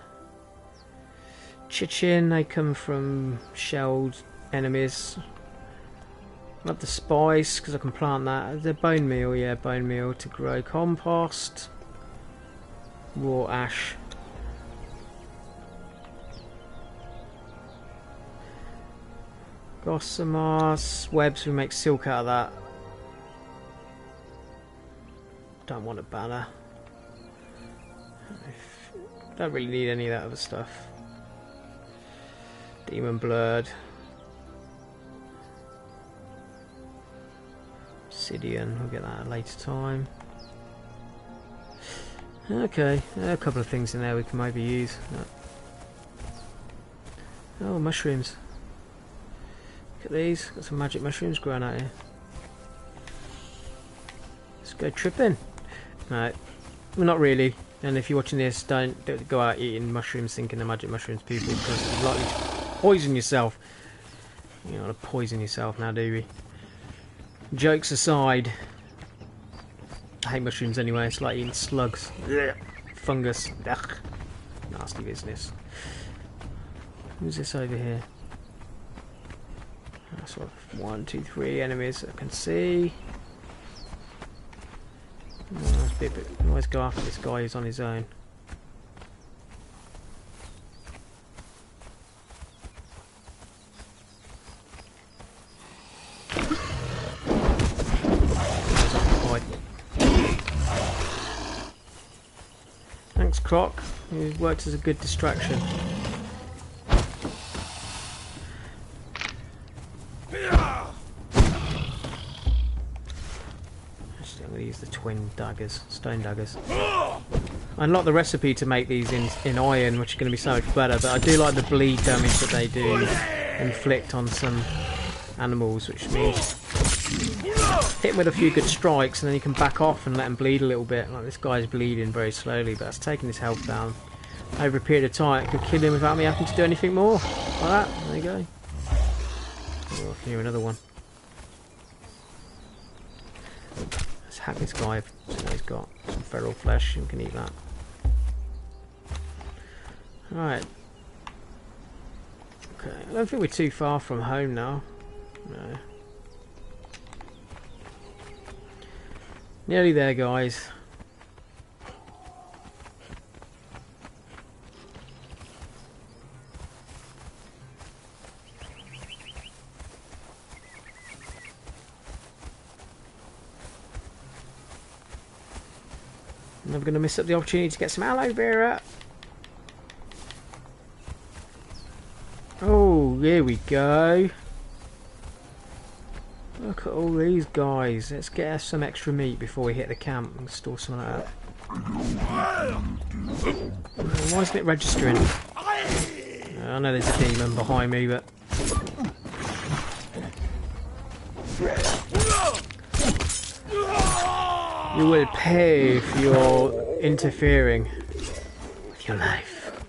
Chichin, they come from shelled enemies. Love the spice because I can plant that. The bone meal, yeah, bone meal to grow compost. Raw ash. Gossamer webs, we make silk out of that. Don't want a banner. Don't really need any of that other stuff. Demon blood. Obsidian, we'll get that at a later time. Okay, a couple of things in there we can maybe use. Oh, mushrooms. Look at these, got some magic mushrooms growing out here. Let's go tripping. No, well, not really. And if you're watching this, don't go out eating mushrooms thinking they're magic mushrooms, people, because you're likely to poison yourself. You don't want to poison yourself now, do we? Jokes aside, I hate mushrooms anyway. It's like eating slugs. Fungus. Ugh. Nasty business. Who's this over here? That's sort of 1, 2, 3 enemies I can see. Always go after this guy who's on his own. Thanks, Croc. It worked as a good distraction. Actually, I'm going to use the twin daggers, stone daggers. I unlocked the recipe to make these in iron, which is going to be so much better, but I do like the bleed damage that they do inflict on some animals, which means hit them with a few good strikes and then you can back off and let them bleed a little bit. Like this guy's bleeding very slowly, but that's taking his health down over a period of time. It could kill him without me having to do anything more. Like that. There you go. Oh, I can hear another one. Let's hack this guy. So he's got some feral flesh and we can eat that. Alright. Okay, I don't think we're too far from home now. No. Nearly there, guys. Never going to miss up the opportunity to get some aloe vera. Oh, here we go. Look at all these guys. Let's get us some extra meat before we hit the camp and store some of that. Why isn't it registering? I know there's a demon behind me, but... You will pay for your interfering with your life.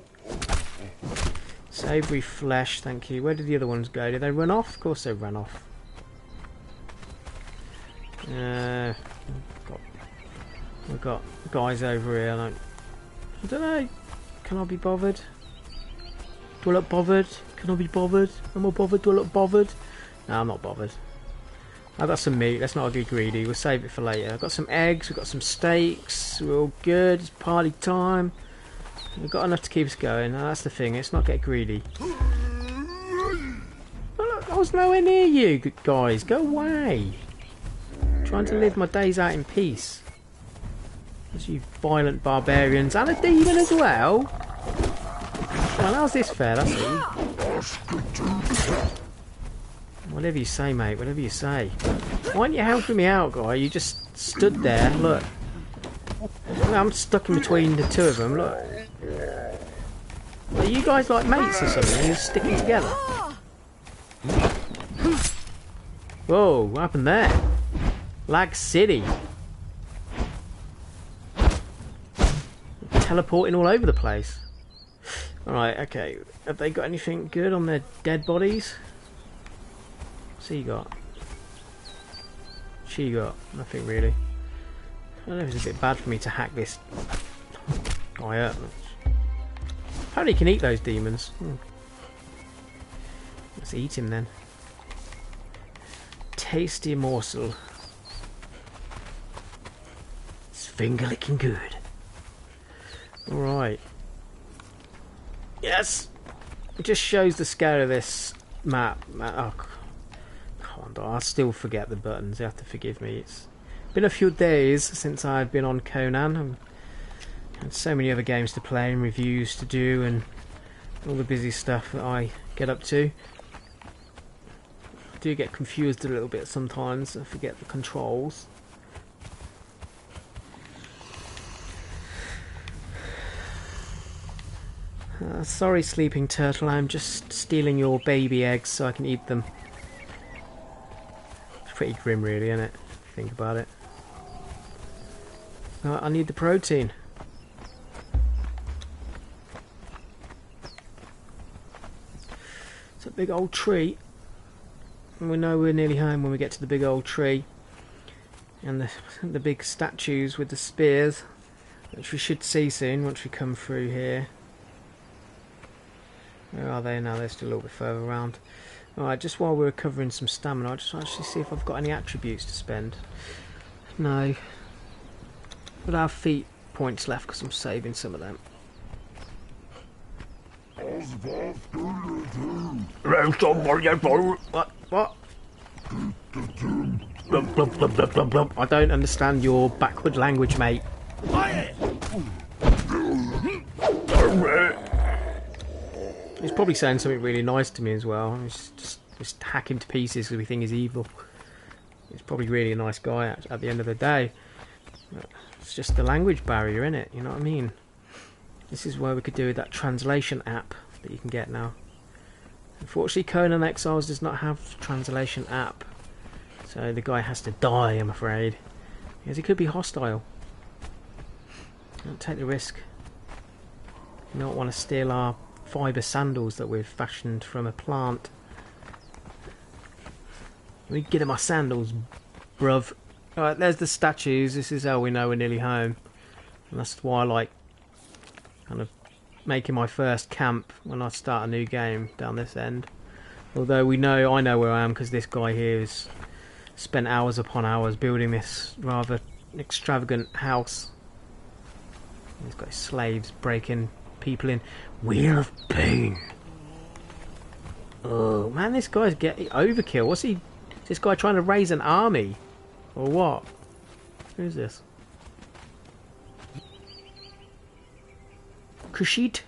Savoury flesh, thank you. Where did the other ones go? Did they run off? Of course they ran off. We've got guys over here. I don't know. Can I be bothered? Do I look bothered? Can I be bothered? Am I bothered? Do I look bothered? No, I'm not bothered. I've got some meat. Let's not get greedy. We'll save it for later. I've got some eggs. We've got some steaks. We're all good. It's party time. We've got enough to keep us going. Now, that's the thing. Let's not get greedy. Oh, look, I was nowhere near you guys. Go away. I'm trying to live my days out in peace. As you violent barbarians. And a demon as well. Well, how's this fair? That's it. Whatever you say, mate. Whatever you say. Why aren't you helping me out, guy? You just stood there. Look. I'm stuck in between the two of them. Look. Are you guys like mates or something? You're sticking together. Whoa, what happened there? Lag City. Teleporting all over the place. Alright, okay. Have they got anything good on their dead bodies? What's he got? She got? Nothing really. I don't know if it's a bit bad for me to hack this guy up. Apparently you can eat those demons. Let's eat him then. Tasty morsel. It's finger licking good. Alright. Yes! It just shows the scale of this map. Oh, come on, I still forget the buttons. You have to forgive me. It's been a few days since I've been on Conan. I've had so many other games to play and reviews to do and all the busy stuff that I get up to. I do get confused a little bit sometimes. I forget the controls. Sorry, sleeping turtle. I'm just stealing your baby eggs so I can eat them. It's pretty grim, really, isn't it? Think about it. I need the protein. It's a big old tree. And we know we're nearly home when we get to the big old tree. And the big statues with the spears, which we should see soon once we come through here. Where are they now? They're still a little bit further around. Alright, just while we're recovering some stamina, I'll just actually see if I've got any attributes to spend. No. But I have feet points left because I'm saving some of them. What? What? I don't understand your backward language, mate. He's probably saying something really nice to me as well. He's just hack him to pieces because we think he's evil. He's probably really a nice guy at the end of the day. It's just the language barrier, innit? You know what I mean? This is where we could do with that translation app that you can get now. Unfortunately, Conan Exiles does not have translation app. So the guy has to die, I'm afraid. Because he could be hostile. Don't take the risk. You don't want to steal our fibre sandals that we've fashioned from a plant. Let me get in my sandals, bruv. Alright, there's the statues. This is how we know we're nearly home. And that's why I like kind of making my first camp when I start a new game down this end. Although I know where I am because this guy here has spent hours upon hours building this rather extravagant house. He's got his slaves breaking people in. Wheel of Pain. Oh man, this guy's getting overkill. What's he? Is this guy trying to raise an army? Or what? Who's this? Kashid?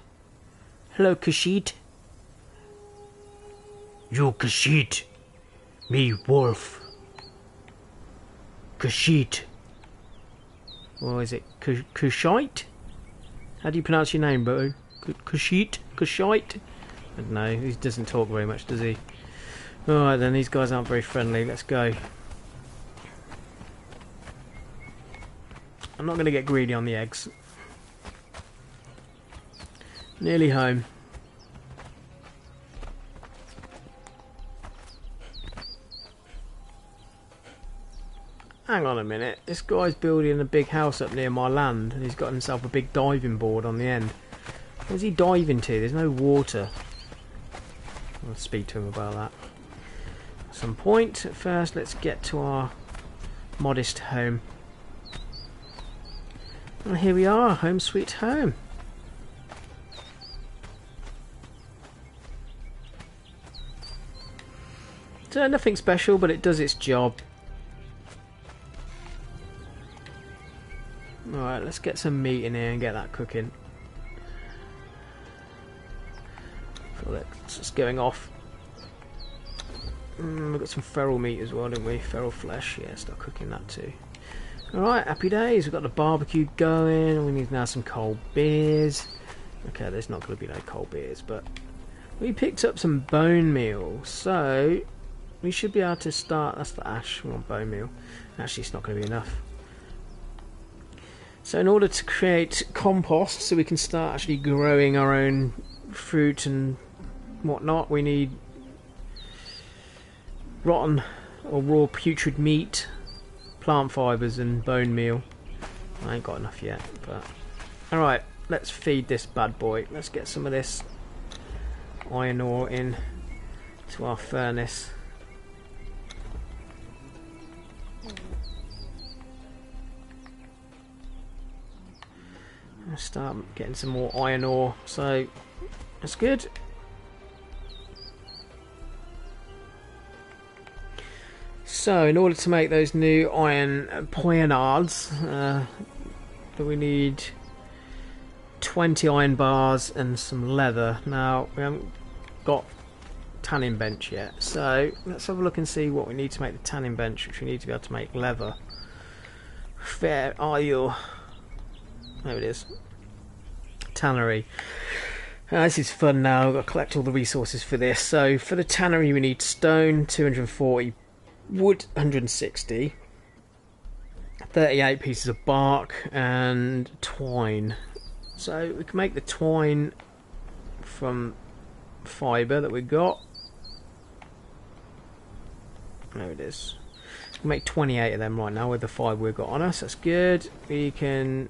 Hello, Kashid. You Kashid. Me wolf. Kashid. Or is it Kushite? How do you pronounce your name, bro? Kushite? Kushite? I don't know. He doesn't talk very much, does he? Alright then, these guys aren't very friendly. Let's go. I'm not going to get greedy on the eggs. Nearly home. Hang on a minute. This guy's building a big house up near my land and he's got himself a big diving board on the end. Where's he diving to? There's no water. I'll speak to him about that at some point. First, let's get to our modest home. And here we are, home sweet home. So nothing special, but it does its job. Alright, let's get some meat in here and get that cooking. So that's just going off. We've got some feral meat as well, didn't we? Feral flesh, yeah, start cooking that too. Alright, happy days. We've got the barbecue going. We need now some cold beers. Okay, there's not going to be no cold beers, but we picked up some bone meal, so we should be able to start. That's the ash. We want bone meal. Actually, it's not going to be enough. So in order to create compost, so we can start actually growing our own fruit and whatnot, we need rotten or raw putrid meat, plant fibres and bone meal. I ain't got enough yet, but alright, let's feed this bad boy. Let's get some of this iron ore in to our furnace. I'll start getting some more iron ore, so that's good. So in order to make those new iron poignards, we need 20 iron bars and some leather. Now we haven't got tanning bench yet, so let's have a look and see what we need to make the tanning bench, which we need to be able to make leather. Where are you? There it is. Tannery. This is fun now. I've got to collect all the resources for this. So for the tannery we need stone 240, wood 160, 38 pieces of bark and twine. So we can make the twine from fibre that we got. There it is. We can make 28 of them right now with the 5 we've got on us. That's good. We can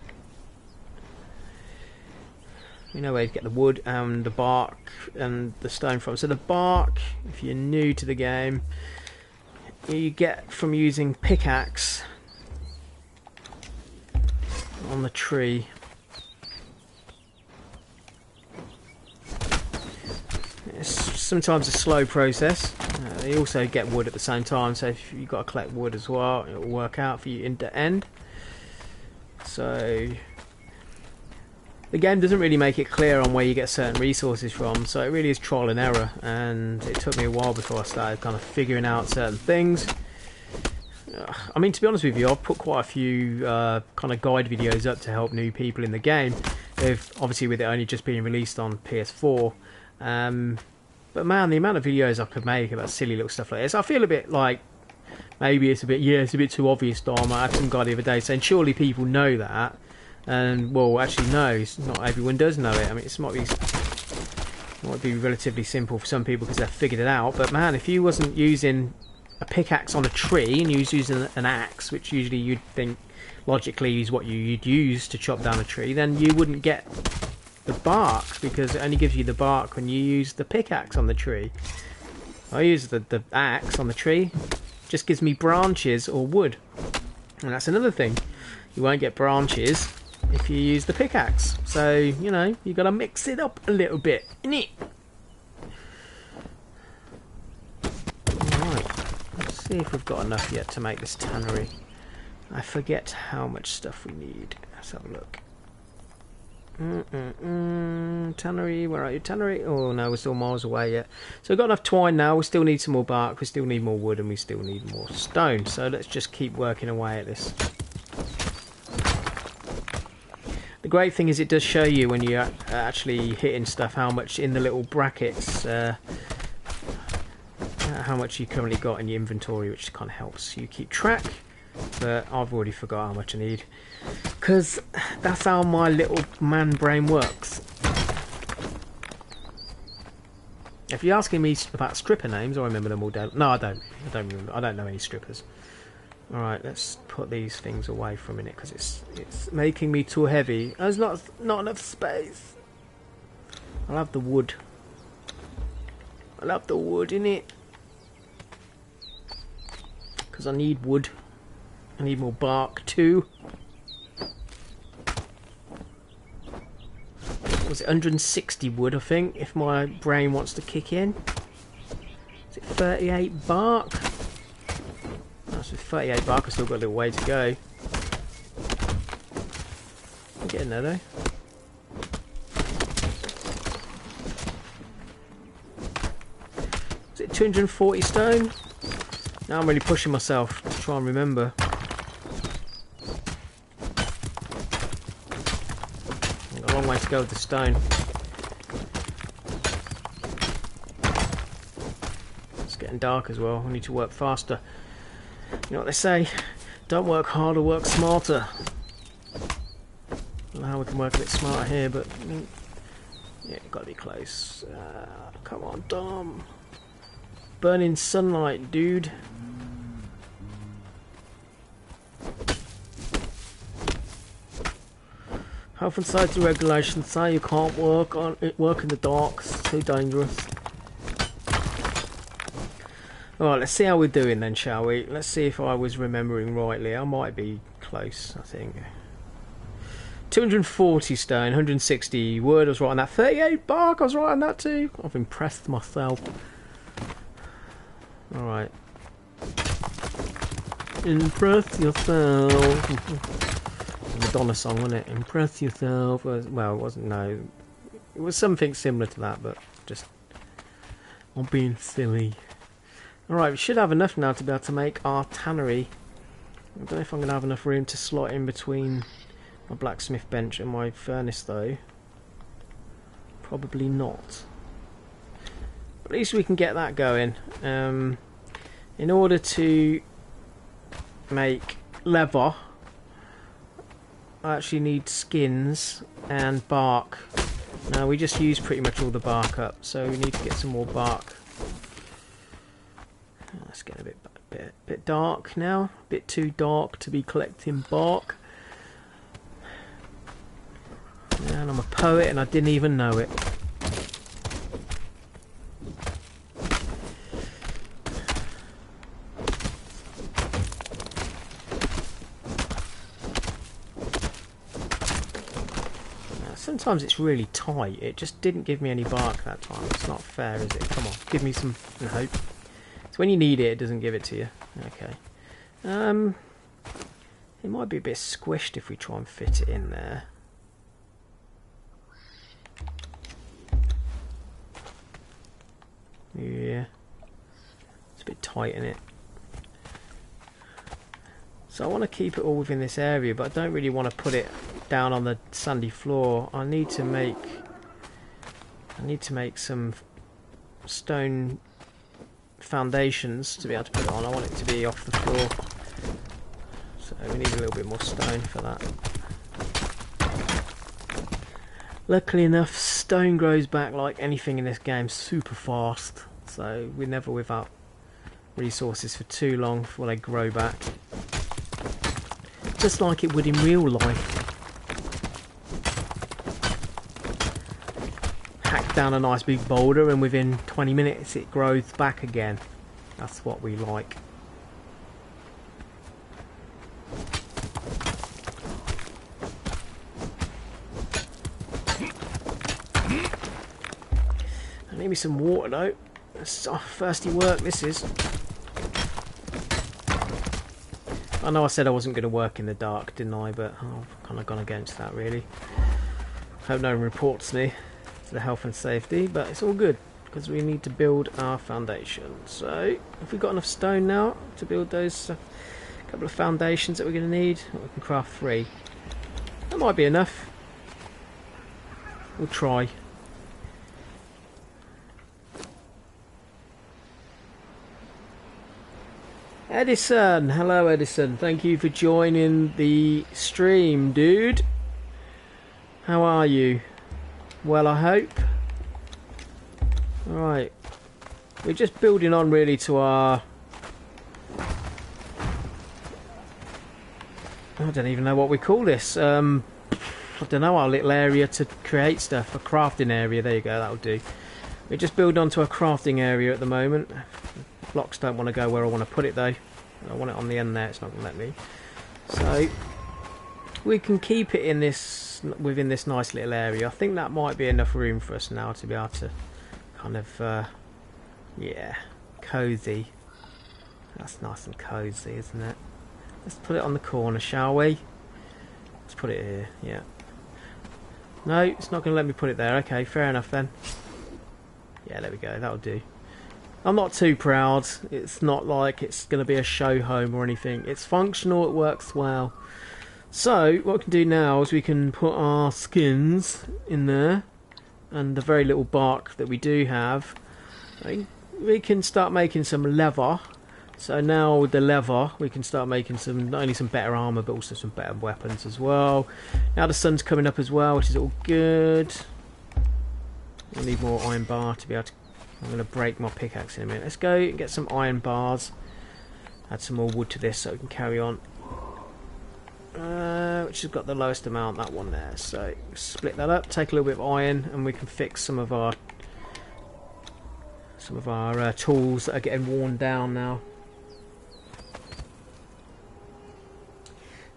We know where to get the wood and the bark and the stone from. So the bark, if you're new to the game, you get from using pickaxe on the tree. It's sometimes a slow process. You also get wood at the same time, so if you've got to collect wood as well, it'll work out for you end to end. So the game doesn't really make it clear on where you get certain resources from, so it really is trial and error, and it took me a while before I started kind of figuring out certain things. I mean, to be honest with you, I've put quite a few kind of guide videos up to help new people in the game, obviously with it only just being released on PS4. But man, the amount of videos I could make about silly little stuff like this, I feel a bit like maybe it's a bit too obvious, Dom. I had some guy the other day saying surely people know that. And, well, actually, no, it's not everyone does know it. I mean, it might be relatively simple for some people because they've figured it out. But, man, if you wasn't using a pickaxe on a tree and you was using an axe, which usually you'd think logically is what you'd use to chop down a tree, then you wouldn't get the bark because it only gives you the bark when you use the pickaxe on the tree. I use the axe on the tree, just gives me branches or wood. And that's another thing. You won't get branches if you use the pickaxe. So, you know, you got to mix it up a little bit, innit? Alright, let's see if we've got enough yet to make this tannery. I forget how much stuff we need. Let's have a look. Tannery, where are you? Tannery? Oh no, we're still miles away yet. So we've got enough twine now. We still need some more bark, we still need more wood, and we still need more stone. So let's just keep working away at this. The great thing is it does show you when you're actually hitting stuff how much in the little brackets, how much you currently got in your inventory, which kind of helps you keep track. But I've already forgot how much I need, because that's how my little man brain works. If you're asking me about stripper names, I remember them all down. No, I don't. I don't remember. I don't know any strippers. All right, let's put these things away for a minute because it's making me too heavy. There's not enough space. I'll have the wood. I'll have the wood in it because I need wood. I need more bark too. Was it 160 wood, I think, if my brain wants to kick in? Is it 38 bark? That's with 38 bark, I've still got a little way to go. I'm getting there though. Is it 240 stone? Now I'm really pushing myself to try and remember. I've got a long way to go with the stone. It's getting dark as well. I need to work faster. You know what they say? Don't work harder, work smarter. I don't know how we can work a bit smarter here, but yeah, got to be close. Come on, Dom. Burning sunlight, dude. Health and safety regulations say you can't work in the dark. It's too dangerous. Alright, let's see how we're doing then, shall we? Let's see if I was remembering rightly. I might be close, I think. 240 stone, 160 wood, I was right on that. 38 bark, I was right on that too. I've impressed myself. Alright. Impress yourself. Madonna song, wasn't it? Impress yourself. Well, it wasn't, no. It was something similar to that, but just... I'm being silly. Alright, we should have enough now to be able to make our tannery. I don't know if I'm going to have enough room to slot in between my blacksmith bench and my furnace though. Probably not. But at least we can get that going. In order to make leather, I actually need skins and bark. Now we just used pretty much all the bark up, so we need to get some more bark. It's getting a bit dark now. A bit too dark to be collecting bark. And I'm a poet and I didn't even know it. Sometimes it's really tight. It just didn't give me any bark that time. It's not fair, is it? Come on, give me some hope. So when you need it, it doesn't give it to you. Okay. It might be a bit squished if we try and fit it in there. Yeah. It's a bit tight in it. So I want to keep it all within this area, but I don't really want to put it down on the sandy floor. I need to make some stone foundations to be able to put it on. I want it to be off the floor. So we need a little bit more stone for that. Luckily enough, stone grows back like anything in this game super fast. So we're never without resources for too long before they grow back. Just like it would in real life. Hack down a nice big boulder and within 20 minutes it grows back again. That's what we like. I need me some water though. That's thirsty work this is. I know I said I wasn't going to work in the dark, didn't I? But I've kind of gone against that, really. Hope no one reports me for the health and safety, but it's all good because we need to build our foundation. So, have we got enough stone now to build those couple of foundations that we're going to need? We can craft 3. That might be enough. We'll try. Edison, hello Edison, thank you for joining the stream, dude. How are you? Well, I hope. Alright, we're just building on really to our... I don't even know what we call this. I don't know, our little area to create stuff, a crafting area, there you go, that'll do. We're just building onto a crafting area at the moment. Blocks don't want to go where I want to put it though. I want it on the end there, it's not going to let me. So we can keep it in this, within this nice little area. I think that might be enough room for us now to be able to kind of, yeah, cozy. That's nice and cozy, isn't it? Let's put it on the corner, shall we? Let's put it here, yeah. No, it's not going to let me put it there. Okay, fair enough then. Yeah, there we go, that'll do. I'm not too proud. It's not like it's going to be a show home or anything. It's functional, it works well. So, what we can do now is we can put our skins in there. And the very little bark that we do have. We can start making some leather. So now with the leather, we can start making some, not only some better armour, but also some better weapons as well. Now the sun's coming up as well, which is all good. We'll need more iron bar to be able to... I'm going to break my pickaxe in a minute. Let's go and get some iron bars. Add some more wood to this so we can carry on. Which has got the lowest amount, that one there. So split that up, take a little bit of iron, and we can fix some of our tools that are getting worn down now.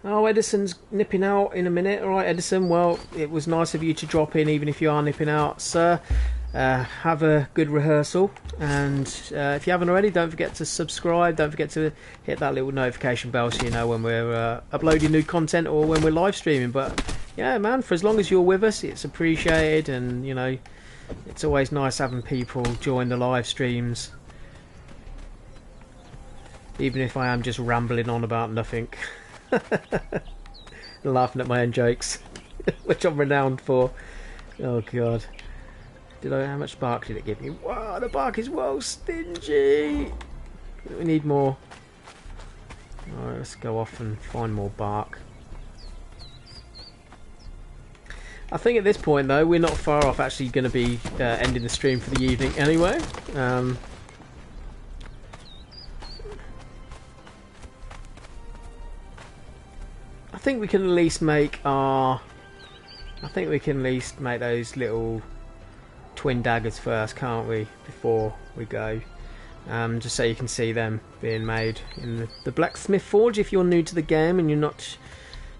Oh, Edison's nipping out in a minute. Alright, Edison, well, it was nice of you to drop in, even if you are nipping out, sir. Have a good rehearsal, and if you haven't already, don't forget to subscribe, don't forget to hit that little notification bell so you know when we're uploading new content or when we're live streaming. But yeah, man, for as long as you're with us, it's appreciated, and you know, it's always nice having people join the live streams, even if I am just rambling on about nothing. Laughing at my own jokes, which I'm renowned for. Oh god. How much bark did it give me? Wow, the bark is well stingy. We need more. Alright, let's go off and find more bark. I think at this point though, we're not far off actually going to be ending the stream for the evening anyway. I think we can at least make our I think we can at least make those little twin daggers first, can't we, before we go? Just so you can see them being made in the blacksmith forge if you're new to the game and you're not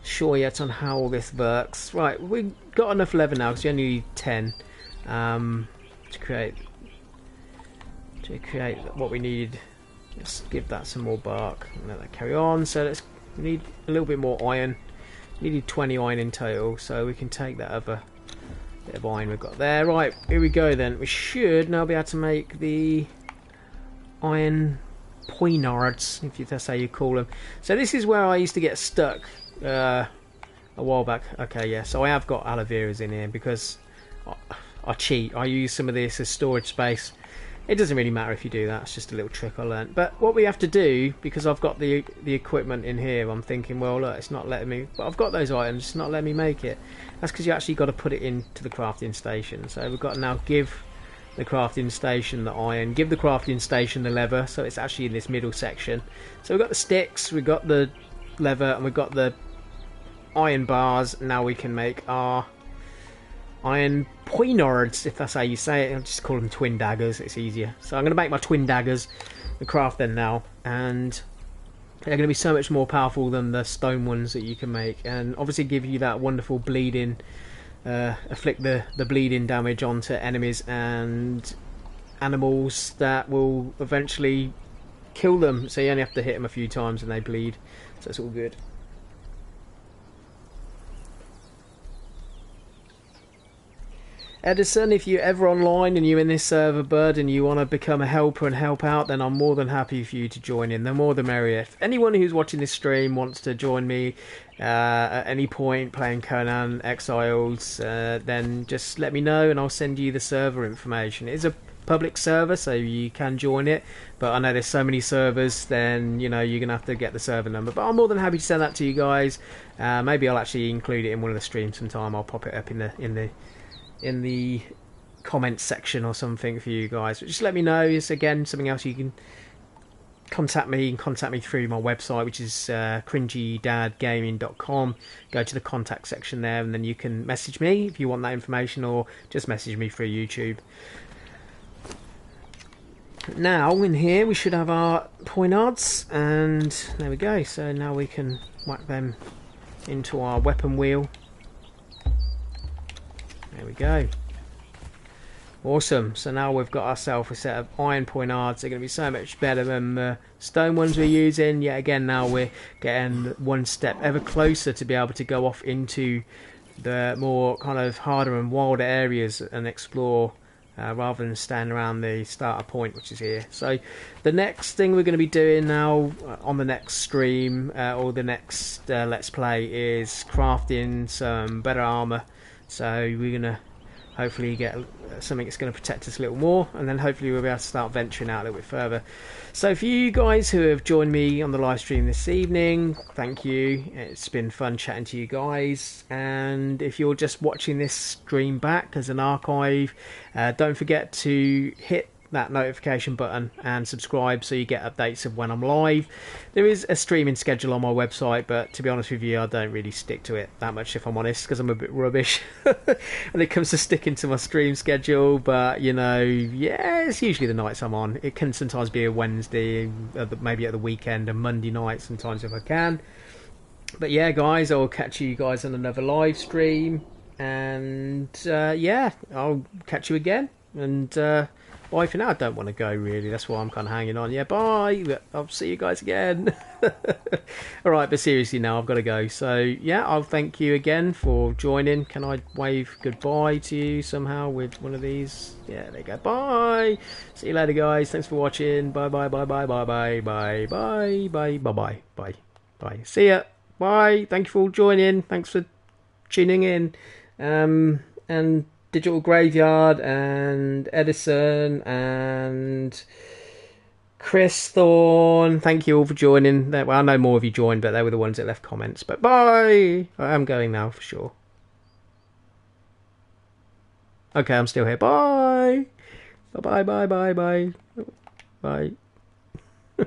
sure yet on how all this works. Right, we've got enough leather now because you only need 10 to create what we need. Let's give that some more bark and let that carry on. So we need a little bit more iron. We needed 20 iron in total, so we can take that other bit of iron we've got there. Right, here we go then. We should now be able to make the iron poignards, if that's how you call them. So this is where I used to get stuck a while back. Okay, yeah, so I have got aloe veras in here because I cheat. I use some of this as storage space. It doesn't really matter if you do that, it's just a little trick I learnt. But what we have to do, because I've got the equipment in here, I'm thinking, well look, it's not letting me, but I've got those items, it's not letting me make it. That's because you actually got to put it into the crafting station. So we've got to now give the crafting station the iron, give the crafting station the leather, so it's actually in this middle section. So we've got the sticks, we've got the leather, and we've got the iron bars. Now we can make our iron poignards, if that's how you say it. I'll just call them twin daggers, it's easier. So I'm going to make my twin daggers and craft them now, and they're going to be so much more powerful than the stone ones that you can make, and obviously give you that wonderful bleeding, afflict the bleeding damage onto enemies and animals that will eventually kill them. So you only have to hit them a few times and they bleed, so it's all good. Edison, if you're ever online and you're in this server, bud, and you want to become a helper and help out, then I'm more than happy for you to join in. The more the merrier. If anyone who's watching this stream wants to join me at any point playing Conan Exiles, then just let me know and I'll send you the server information. It is a public server, so you can join it, but I know there's so many servers, then you know you're gonna have to get the server number. But I'm more than happy to send that to you guys. Maybe I'll actually include it in one of the streams sometime. I'll pop it up in the comments section or something for you guys. But just let me know. It's again something else you can contact me through my website, which is cringydadgaming.com. Go to the contact section there and then you can message me if you want that information, or just message me through YouTube. Now in here we should have our poignards, and there we go. So now we can whack them into our weapon wheel. There we go. Awesome. So now we've got ourselves a set of iron poignards. They're going to be so much better than the stone ones we're using. Yet again, now we're getting one step ever closer to be able to go off into the more kind of harder and wilder areas and explore, rather than standing around the starter point, which is here. So the next thing we're going to be doing now on the next stream, or the next Let's Play, is crafting some better armour. So we're going to hopefully get something that's going to protect us a little more, and then hopefully we'll be able to start venturing out a little bit further. So for you guys who have joined me on the live stream this evening, thank you. It's been fun chatting to you guys, and if you're just watching this stream back as an archive, don't forget to hit that notification button and subscribe so you get updates of when I'm live. There is a streaming schedule on my website, but to be honest with you, I don't really stick to it that much, if I'm honest, because I'm a bit rubbish when it comes to sticking to my stream schedule. But you know, yeah, it's usually the nights I'm on. It can sometimes be a Wednesday, maybe at the weekend, a Monday night sometimes if I can. But yeah, guys, I'll catch you guys on another live stream, and yeah, I'll catch you again, and bye for now. I don't want to go, really. That's why I'm kind of hanging on. Yeah, bye. I'll see you guys again. Alright, but seriously now, I've got to go. So, yeah, I'll thank you again for joining. Can I wave goodbye to you somehow with one of these? Yeah, there you go. Bye. See you later, guys. Thanks for watching. Bye, bye, bye, bye, bye, bye, bye, bye, bye, bye, bye, bye, bye. See ya. Bye. Thank you for all joining. Thanks for tuning in. And Digital Graveyard and Edison and Chris Thorne, thank you all for joining. Well, I know more of you joined, but they were the ones that left comments. But bye! I am going now for sure. Okay, I'm still here. Bye! Bye bye bye bye bye. Bye.